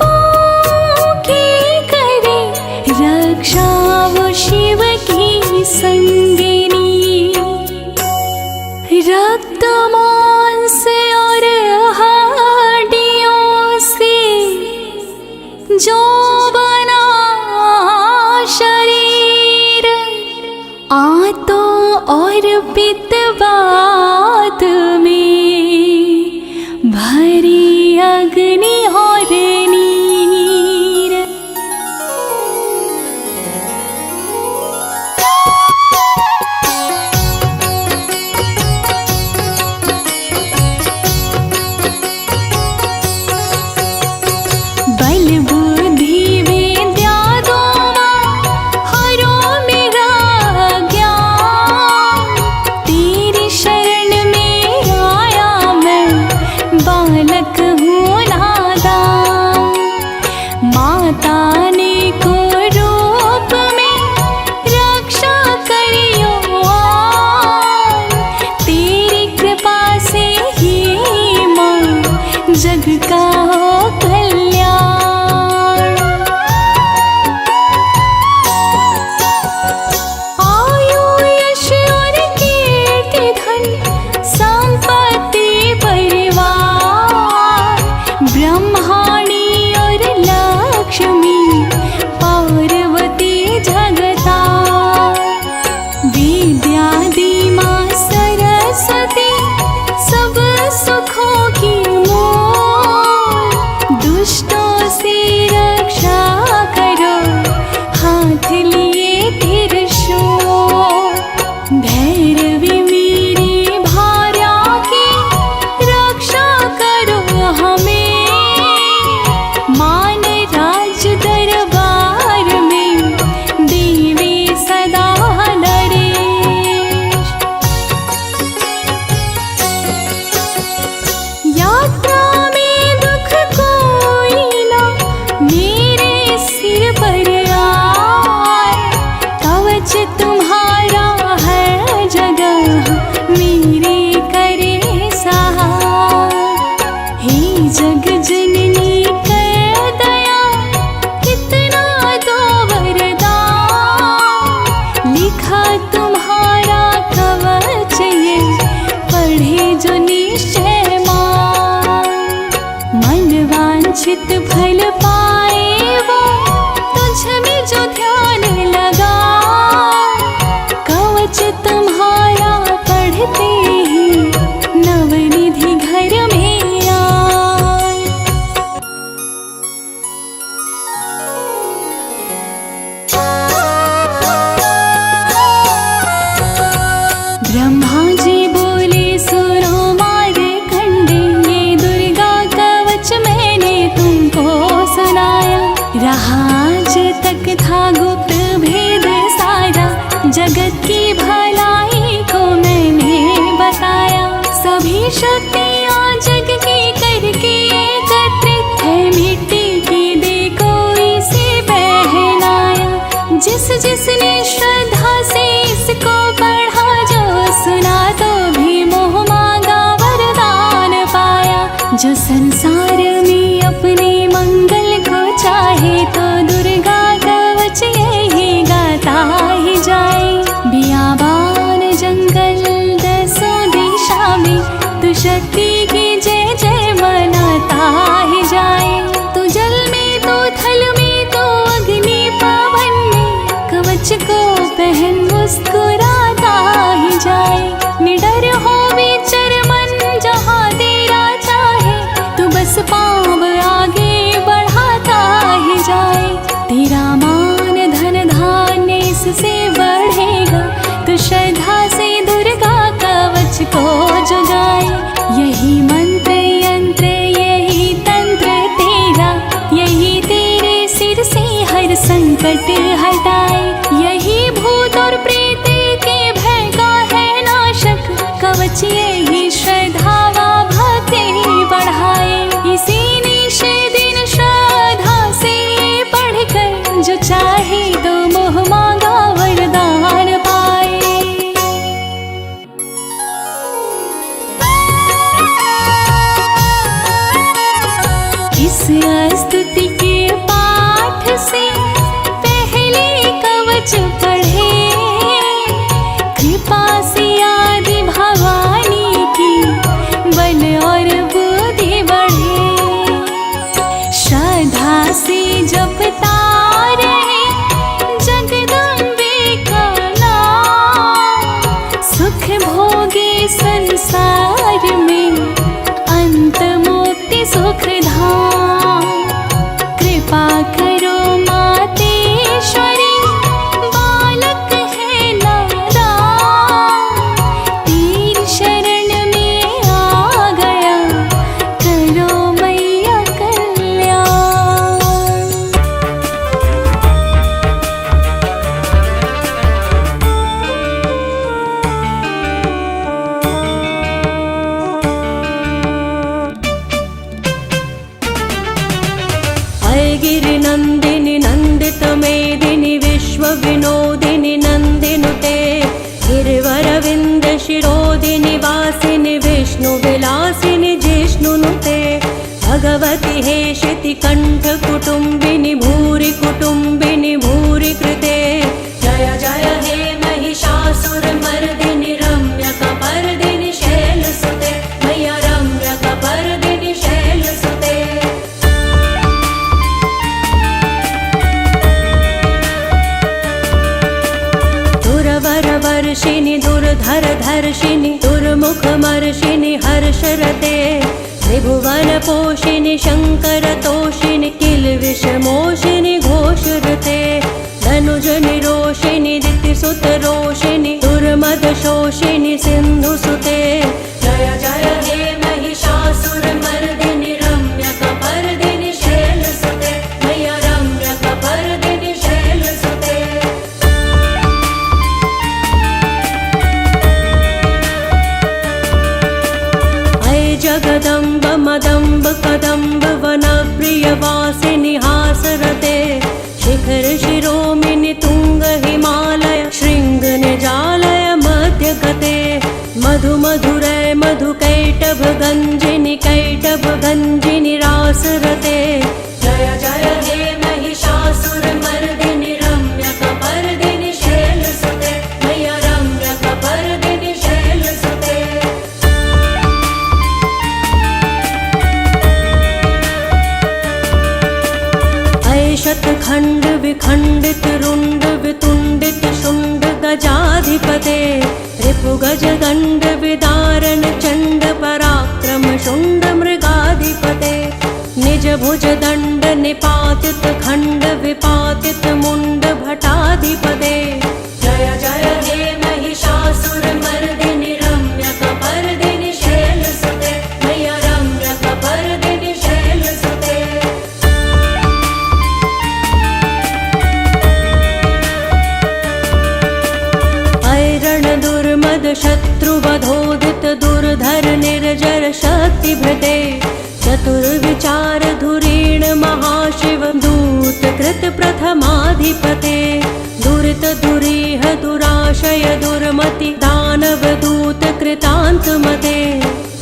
पाँव की करे, रक्षा वो शिव की संगिनी। रक्त मांस और हड्डियों से जो बना शरीर, आंतों और पित्तवात में भरी अग्नि और नीर। बल बुद्धि विद्या दो माँ, हाथ लिए त्रिशूल। भैरवी मेरी भार्या की रक्षा करो हमें, मान राज दरबार में देवी सदा नरेश। यात्रा में दुख कोई ना मेरे सिर पर आए, कवच तुम्हारा है जगह मेरे करे सहाय। हे जग जननी कर दया कितना दो वरदान, लिखा तुम्हारा कवच ये पढ़े जो निश्चय मान। मन वांछित फल पाए वो तुझ में जो ध्यान लगा, कवच तुम्हारा पढ़ते ही नवनिधि घर में आए। ब्रह्मा जी बोले सुनो मार्कंडे, ये दुर्गा कवच मैंने तुमको सुनाया। रहा आज तक था गुप्त भेद सारा, जगत की भलाई को मैंने बताया। सभी शक्तियाँ जग की करके एकत्रित है, मिट्टी की दे कोई से पहनाया। जिस जिसने श्रद्धा से इसको पढ़ा, जो सुना तो भी मोह मांगा वरदान पाया। जो संसार में अपने मंगल को चाहे, तो दुर्गा कवच यही गाता ही जाए। बियाबान जंगल दसों दिशा में तू शक्ति की जय जय मनाता ही जाए। तू जल में तो थल में तो अग्नि पवन में, कवच को पहन मुस्कुराता ही जाए। निडर हो विचर मन जहाँ तेरा चाहे, तू बस पाँव आगे बढ़ाता ही जाए। तेरा मान धन धान्य इससे बढ़ेगा, तो श्रद्धा से दुर्गा कवच को जुगाए। यही मंत्र यंत्र यही तंत्र तेरा, यही तेरे सिर से हर संकट हटाए। यही भूत और प्रेत के भय का है नाशक, कवच यही श्रद्धा व भक्ति बढ़ाए। इसी निश दिन श्रद्धा से पढ़कर जो चाहे तो मोह मांगा वरदान पाए। इस स्तुति के पाठ से पहले कवच पढ़े, कृपा से आदि भवानी की बल और बुद्धि बढ़े। श्रद्धा से जपता रहे जगदम्बे का नाम, सुख भोगे संसार में अंत मुक्ति सुख धाम। कृपा करो मातेश्वरी, बालक है नादान, तेरी शरण में आ गया, करो मैया कल्याण। गिरि नंदिनि नंदित मेदिनि विश्व विनोदिनि नंदिनुते, गिरिवरविंद शिरोदिनि वासिनि विष्णु विलासिनि जिष्णुनुते। भगवति हेशिति कंठ कुटुंबिनि भूरि कुटुंबिनि भूरि कृते। जय जय हे महिषासुर मर्दिनि रम्यकपर्दिनि शैलसुते, मैया रम्यकपर्दिनि शैलसुते। वर्षिणि दुर्धर धर्षिणि दुर्मुखमर्षिणि हर्षरते। त्रिभुवन पोषिणि शंकर तोषिणि किल विषमोषिणि घोषरते। धनुज रोषिणि रोषिणि दितिसुत रोषिणि दुर्मदशोषिणि सिन्धुसुते जय जय हे महिषासुरमर्दिनि रम्यकपर्दिनि शैलसुते मैया रम्यकपर्दिनि शैलसुते। अय जगदम्ब मदम्ब कदम्ब वनप्रियवासिनि हासरते शिखर शिरोमिनि तुंग हिमालय शृंग निजालय मध्यगते मधु मधुरय मधु कैटभ गंजिनि रासरते जय जय हे महिषासुरमर्दिनि रम्यकपर्दिनि शैलसुते मैया रम्यकपर्दिनि शैलसुते। अय शतखंड विखंडित रुंड वितुंडित शुंड गजाधिपते रिपु गज दंड विदारण चंड पराक्रम शुंड मृगाधिपते निज भुज दंड निपातित खंड विपातित मुंड भटाधिपते जय जय हे महिषासुरमर्दिनि रम्यकपर्दिनि शैलसुते मैया रम्यकपर्दिनि शैलसुते। ऐरण दुर्मद शत्रुवधोदित दुर्धर निर्जर शक्तिभृते चतुर्विचार धुरीण महाशिव दूत कृत प्रथमाधिपते दुरित दुरीह दुराशय दुर्मति दानव दूत कृतांतमते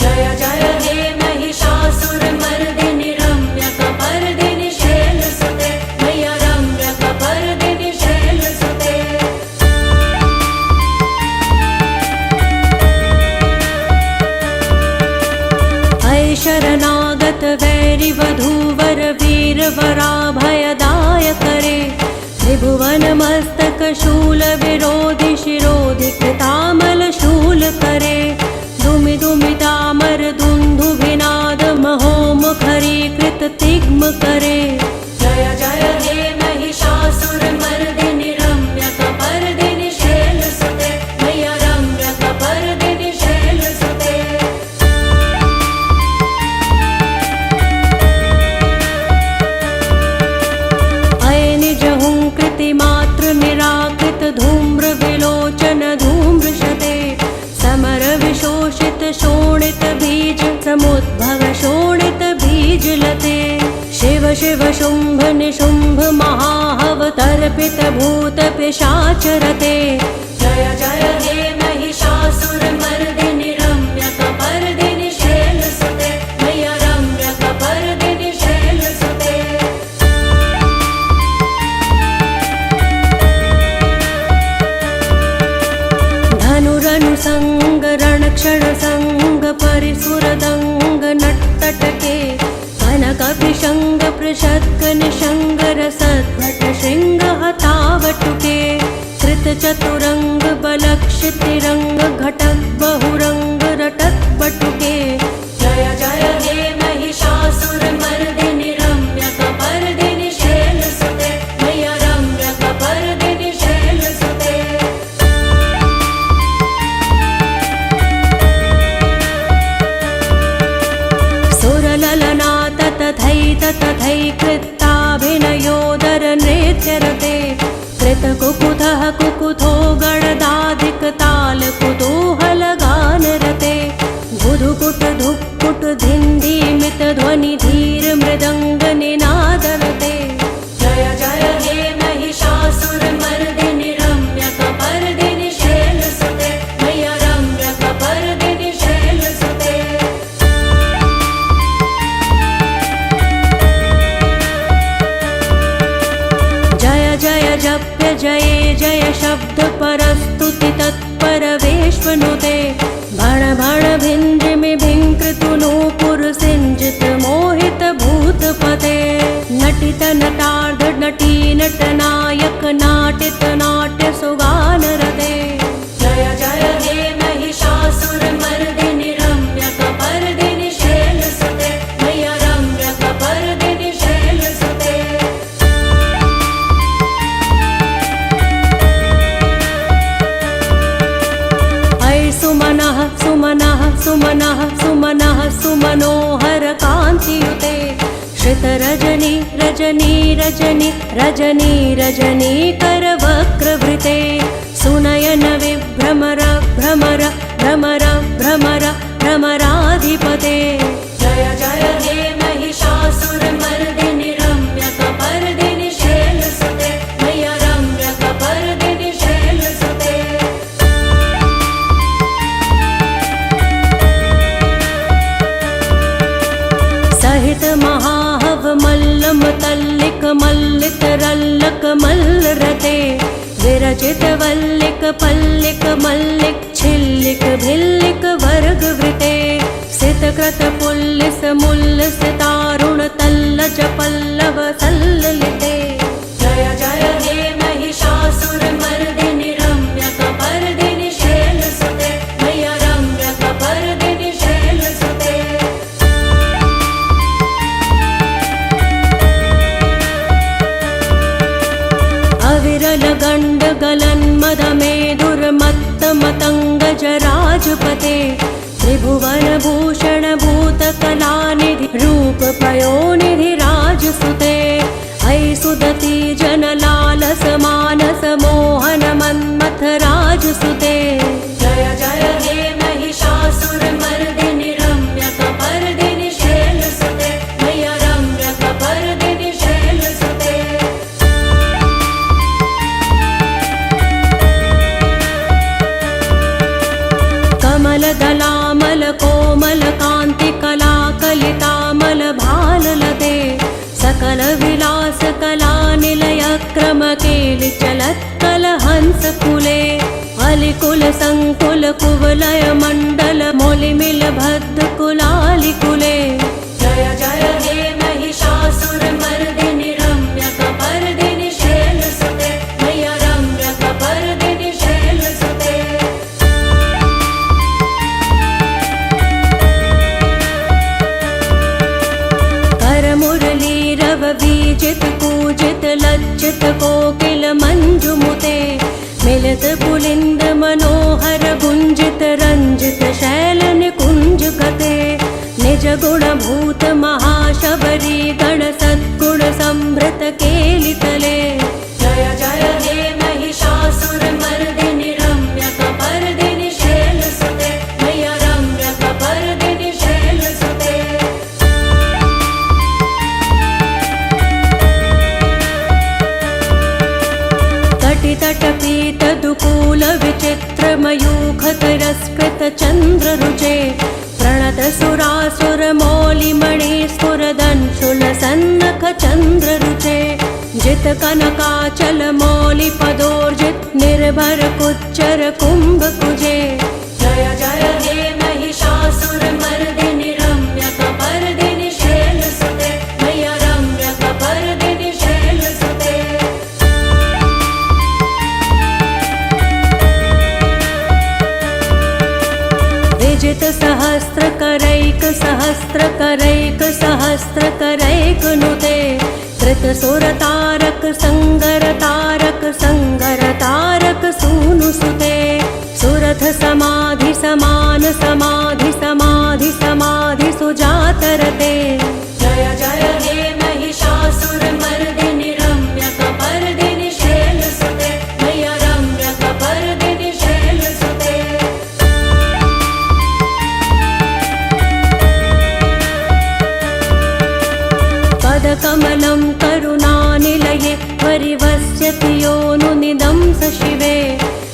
जय जय हे महिषासुरमर्दिनि रम्यकपर्दिनि शैलसुते मैया रम्यकपर्दिनि शैलसुते। अय शरणागत वैरि वधूवर वीर वराभयदाय करे त्रिभुवन मस्तक शूल विरोधि शिरोधि कृतामल शूल करे दुमि दुमि तामर दुंदु विनाद महोमुखरी कृत तिग्म करे जय जय हे महिषासुरमर्दिनि रम्यकपर्दिनि शैलसुते मैया रम्यकपर्दिनि शैलसुते। अय निज हुंकृति मातृ निराकृत धूम्र विलोचन धूम्रशते समर विशोषित शोणित बीज समुद्भव शोणित बीज लते शिव शिव शुंभ निशुंभ महाहव तर्पित भूत पिशाचरते जय जय हे महिषासुरमर्दिनि रम्यकपर्दिनि शैलसुते मैया रम्यकपर्दिनि शैलसुते। धनुरनुसंग रणक्षण संग परिसुरदंग नट्तटके कनकपिशंग पृषद्ग निशंग रसद्भट शृंग हतावटुके कृत चतुरंग बलक्षितिरंग घटक बहुरंग रटत बटुके जय जय हे महिषासुरमर्दिनि रम्यकपर्दिनि शैलसुते मैया रम्यकपर्दिनि शैलसुते। सुरललनात तथैत तथैकृत्ताभिनयोदर नृत्यरते कृत कुकुतः कुकुथो गणदाधिक ताल कुतूहल गानरते धुधुकुट धुक्कुट धिन्धिमित ध्वनि धीर मृदंग निनादरते जय जय हे महिषासुरमर्दिनि रम्यकपर्दिनि शैलसुते मैया रम्यकपर्दिनि शैलसुते। जय जय जप्य जये जय शब्द परस्तुति तत्पर वेश्वनुते भण भण भिंद्रिमि भिंकृतु नूपुर सिंजित मोहित भूतपते नटित नटार्ध नटी नटनायक नाटित नाट्य सुगान रते जय जय हे महिषासुरमर्दिनि रम्यकपर्दिनि शैलसुते मैया रम्यकपर्दिनि शैलसुते। रजनी रजनी रजनी रजनी करवक्रवृते सुनयन विभ्रमर भ्रमर भ्रमर भ्रमर भ्रमराधिपते जय जय हे महिषासुरमर्दिनि रम्यकपर्दिनि शैलसुते मय्या रम्यकपर्दिनि शैलसुते सहित महाहव मल्लम तल्लिक मल्लित रल्लक मल्लरते विरचित वल्लिक पल्लिक मल्लिक छिल्लिक भिल्लिक वर्गवृते सितकृत पुल्लिस मुल्लिस तारुण तल्लज पल्लव सल्ललिते जय जय हे महिषासुरमर्दिनि रम्यकपर्दिनि शैलसुते मय्या रम्यकपर्दिनि शैलसुते अविरल गण्ड गलन् मदमेदुर्मत्त मतङ्गज राजपते त्रिभुवन भूषण भूत कलानिधि रूप पयोनिधि राजसुते ऐ सुदति जन लालस मानस मोहन मन्मथ राजसुते जय जय हे महिषासुरमर्दिनि रम्यकपर्दिनि शैलसुते मय्या रम्यकपर्दिनि शैलसुते कमलदलामल कोमल कान्ति कला कलितामल भाललते सकल विलास कला निलय क्रम केलि चलत्कल हंस कुले अलिकुल संकुल कुवलय मण्डल मोलिमिल भद्द कुलालिकुले जय जय हे महिषासुरमर्दिनि रम्यकपर्दिनि शैलसुते मय्या रम्यकपर्दिनि शैलसुते करमुरलीरव बीजित कूजित लज्जित कोकिल मंजुमुते मिलित पुलिंद मनोहर गुंजित रंजित शैल निकुंज गते निज गुण भूत महाशबरी गण सद्गुण संभृत केलितले जय जय हे महिषासुरमर्दिनि रम्यकपर्दिनि शैलसुते मय्या रम्यकपर्दिनि शैलसुते कटितटपीत दुकूल विचित्र मयूख तिरस्कृत चंद्र रुचे प्रणत सुरासुर मौलिमणि स्फुरदंशुल सन्नख चंद्र रुचे जित कनकाचल मौलि पदोर्जित निर्भर कुच्चर कुंभ कुजे जय जय हे महिषासुरमर्दिनि रम्यकपर्दिनि शैलसुते मय्या रम्यकपर्दिनि शैलसुते विजित सहस्र करैक सहस्र करैक सहस्र करैक नुते कृत सुर तारक संगर तारक संगर तारक सूनु सुते सुरथ समाधि समान समाधि समाधि समाधि सुजातरते जय जय हे महिषासुरमर्दिनि रम्यकपर्दिनि शैलसुते मय्या रम्यकपर्दिनि शैलसुते पदकमलं करुणानिलये परिवस्यति योनुनिदं स शिवे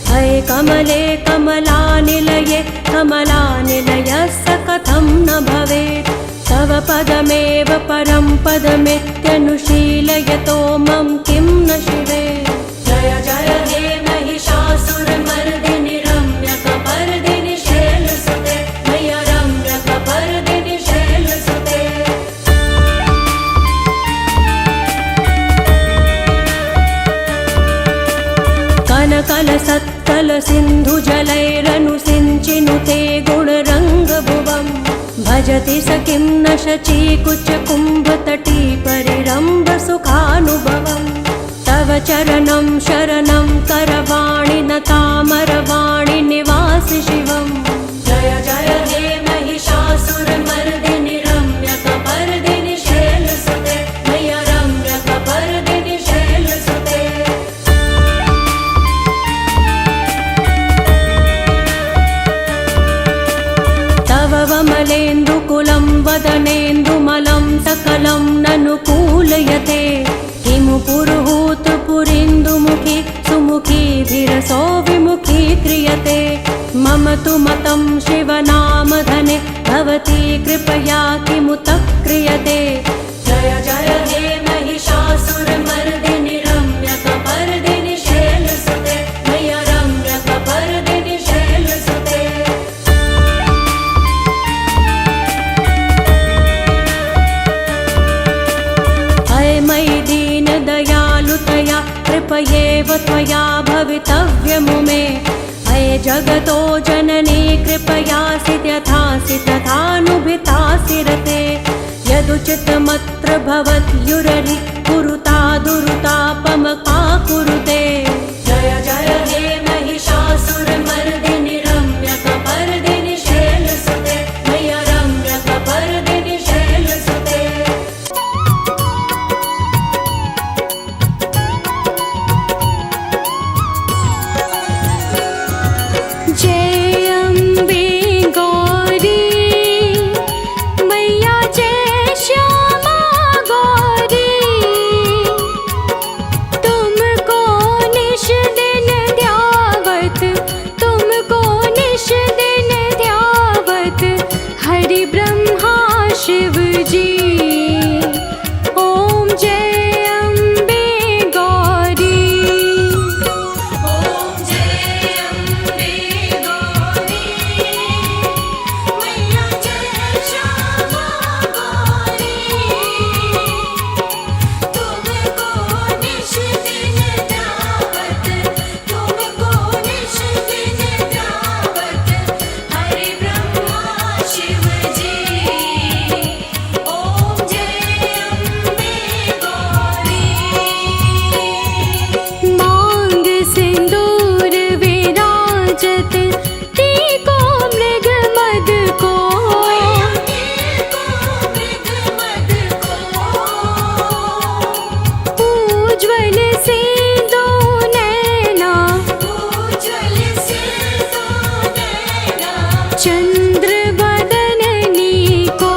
हये कमले कमलानिलये कमलानिलयस्य कथं न भवेत् तव पदमेव परं पदमित्यनुशीलयतो मम किं न शिवे जय जय हे महिषासुरमर्दिनि रम्यकपर्दिनि शैलसुते मय्या रम्यकपर्दिनि शैलसुते कनकल सत्कल सिन्धु जलैरनुसिञ्चिनुते गुणरङ्गभुवम् भजति स किं न शची कुच कुम्भतटी परिरम्भ सुखानुभवम् तव चरणं शरणं करवाणि न तामरवाणि निवासि शिवम् जय जय हे महिषासुरमर्दिनि रम्यकपर्दिनि शैलसुते मय्या रम्यक वदनेन्दुमलं सकलं ननु कूलयते किमु पुरुहूत पुरीन्दुमुखी सुमुखी धीरसो विमुखी क्रियते मम तु मतं शिवनामधने भवती कृपया किमुत क्रियते जय जय हे महिषासुरमर्दिनि रम्यकपर्दिनि शैलसुते मय रम्यकपर्दिनि शैलसुते अय मयि दीनदयालुतया कृपयेव त्वया भवितव्यमु मे अय जगतो जननी कृपयासि यथासि तथानुभितासि रते यदुचितमत्र भवत्युररि कुरुता दुरुतापमपा कुरुते जय जय हे महिषासुरमर्दिनि रम्यकपर्दिनि शैलसुते मय रम्यकपर्दिनि शैलसुते जय अम्बे गौरी मैया जय श्यामा गौरी तुमको निश दिन ध्यावत तुमको निश दिन ध्यावत हरि ब्रह्मा शिव जी ओम जय अम्बे गौरी ओम जय अम्बे गौरी मैया जय श्यामा गौरी तुमको निश दिन ध्यावत तुमको निश दिन ध्यावत हरि ब्रह्मा शिव जी ओम जय अम्बे गौरी मांग सिंदूर विराजत टीको मृग मद को उज्ज्वल से दो नैना चंद्र बदननी को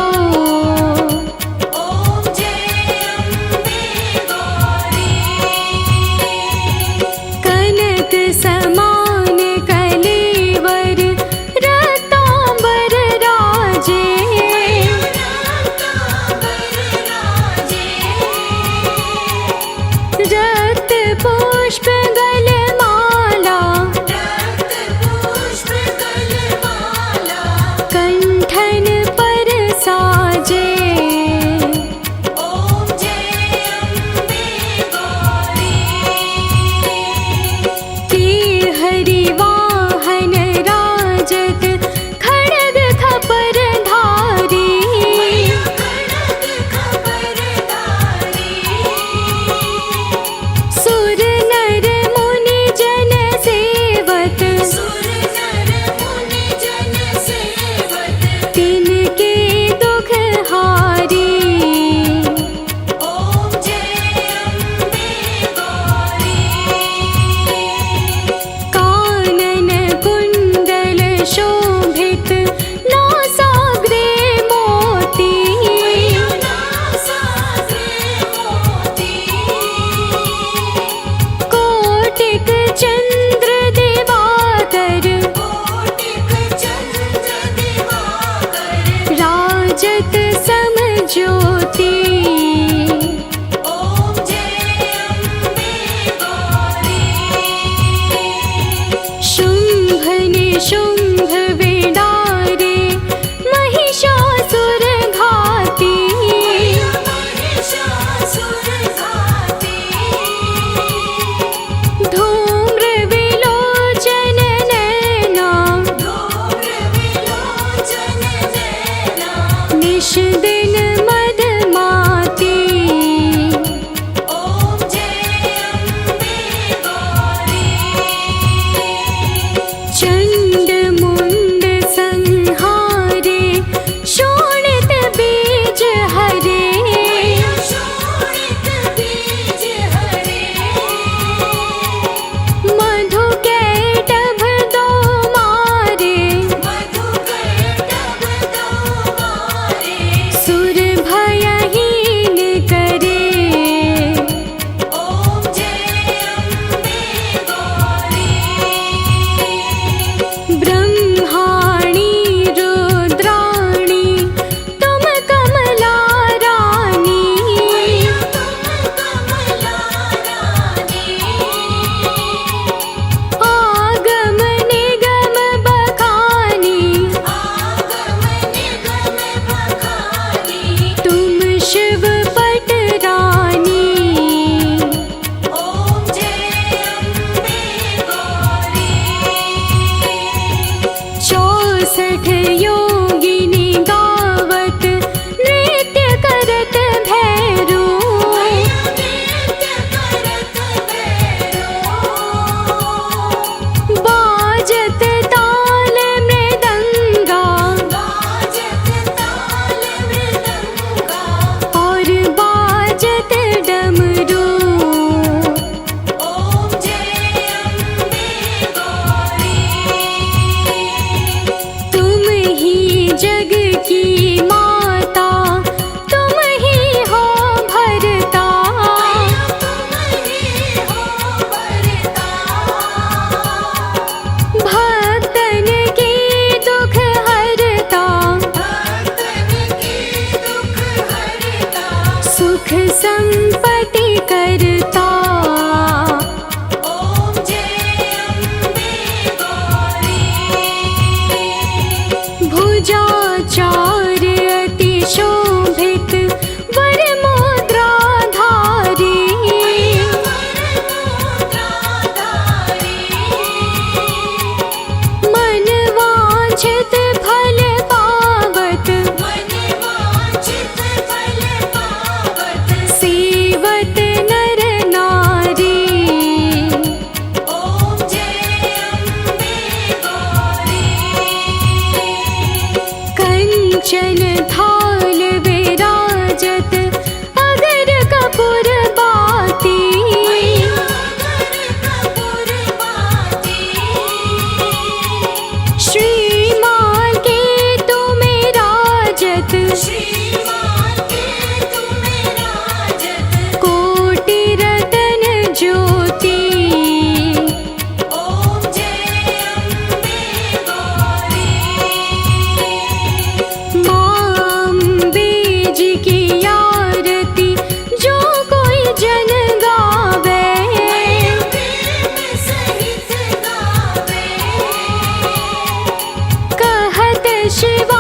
कनक समान कलेवर रतांबर राजे रक्त पुष्प गलमाला कंठन पर साजे तीह 64 योगिनी गावत नृत्य करत भैरो बाजत ताल मृदंगा और बाजत डमरू तुम ही जग की माता तुम ही हो भरता भक्तन के दुख हरता सुख संपत्ति करता भुजाचार अति शोभित वर मुद्राधारी मन वांछित फल पावत सेवत नर नारी कंचन थाल विराजत अगर कपूर बाती श्रीमान के तुम्हें राजत कोटि रतन ज्योति अम्बे जी की आरती जो कोई जन गावे कहत शिव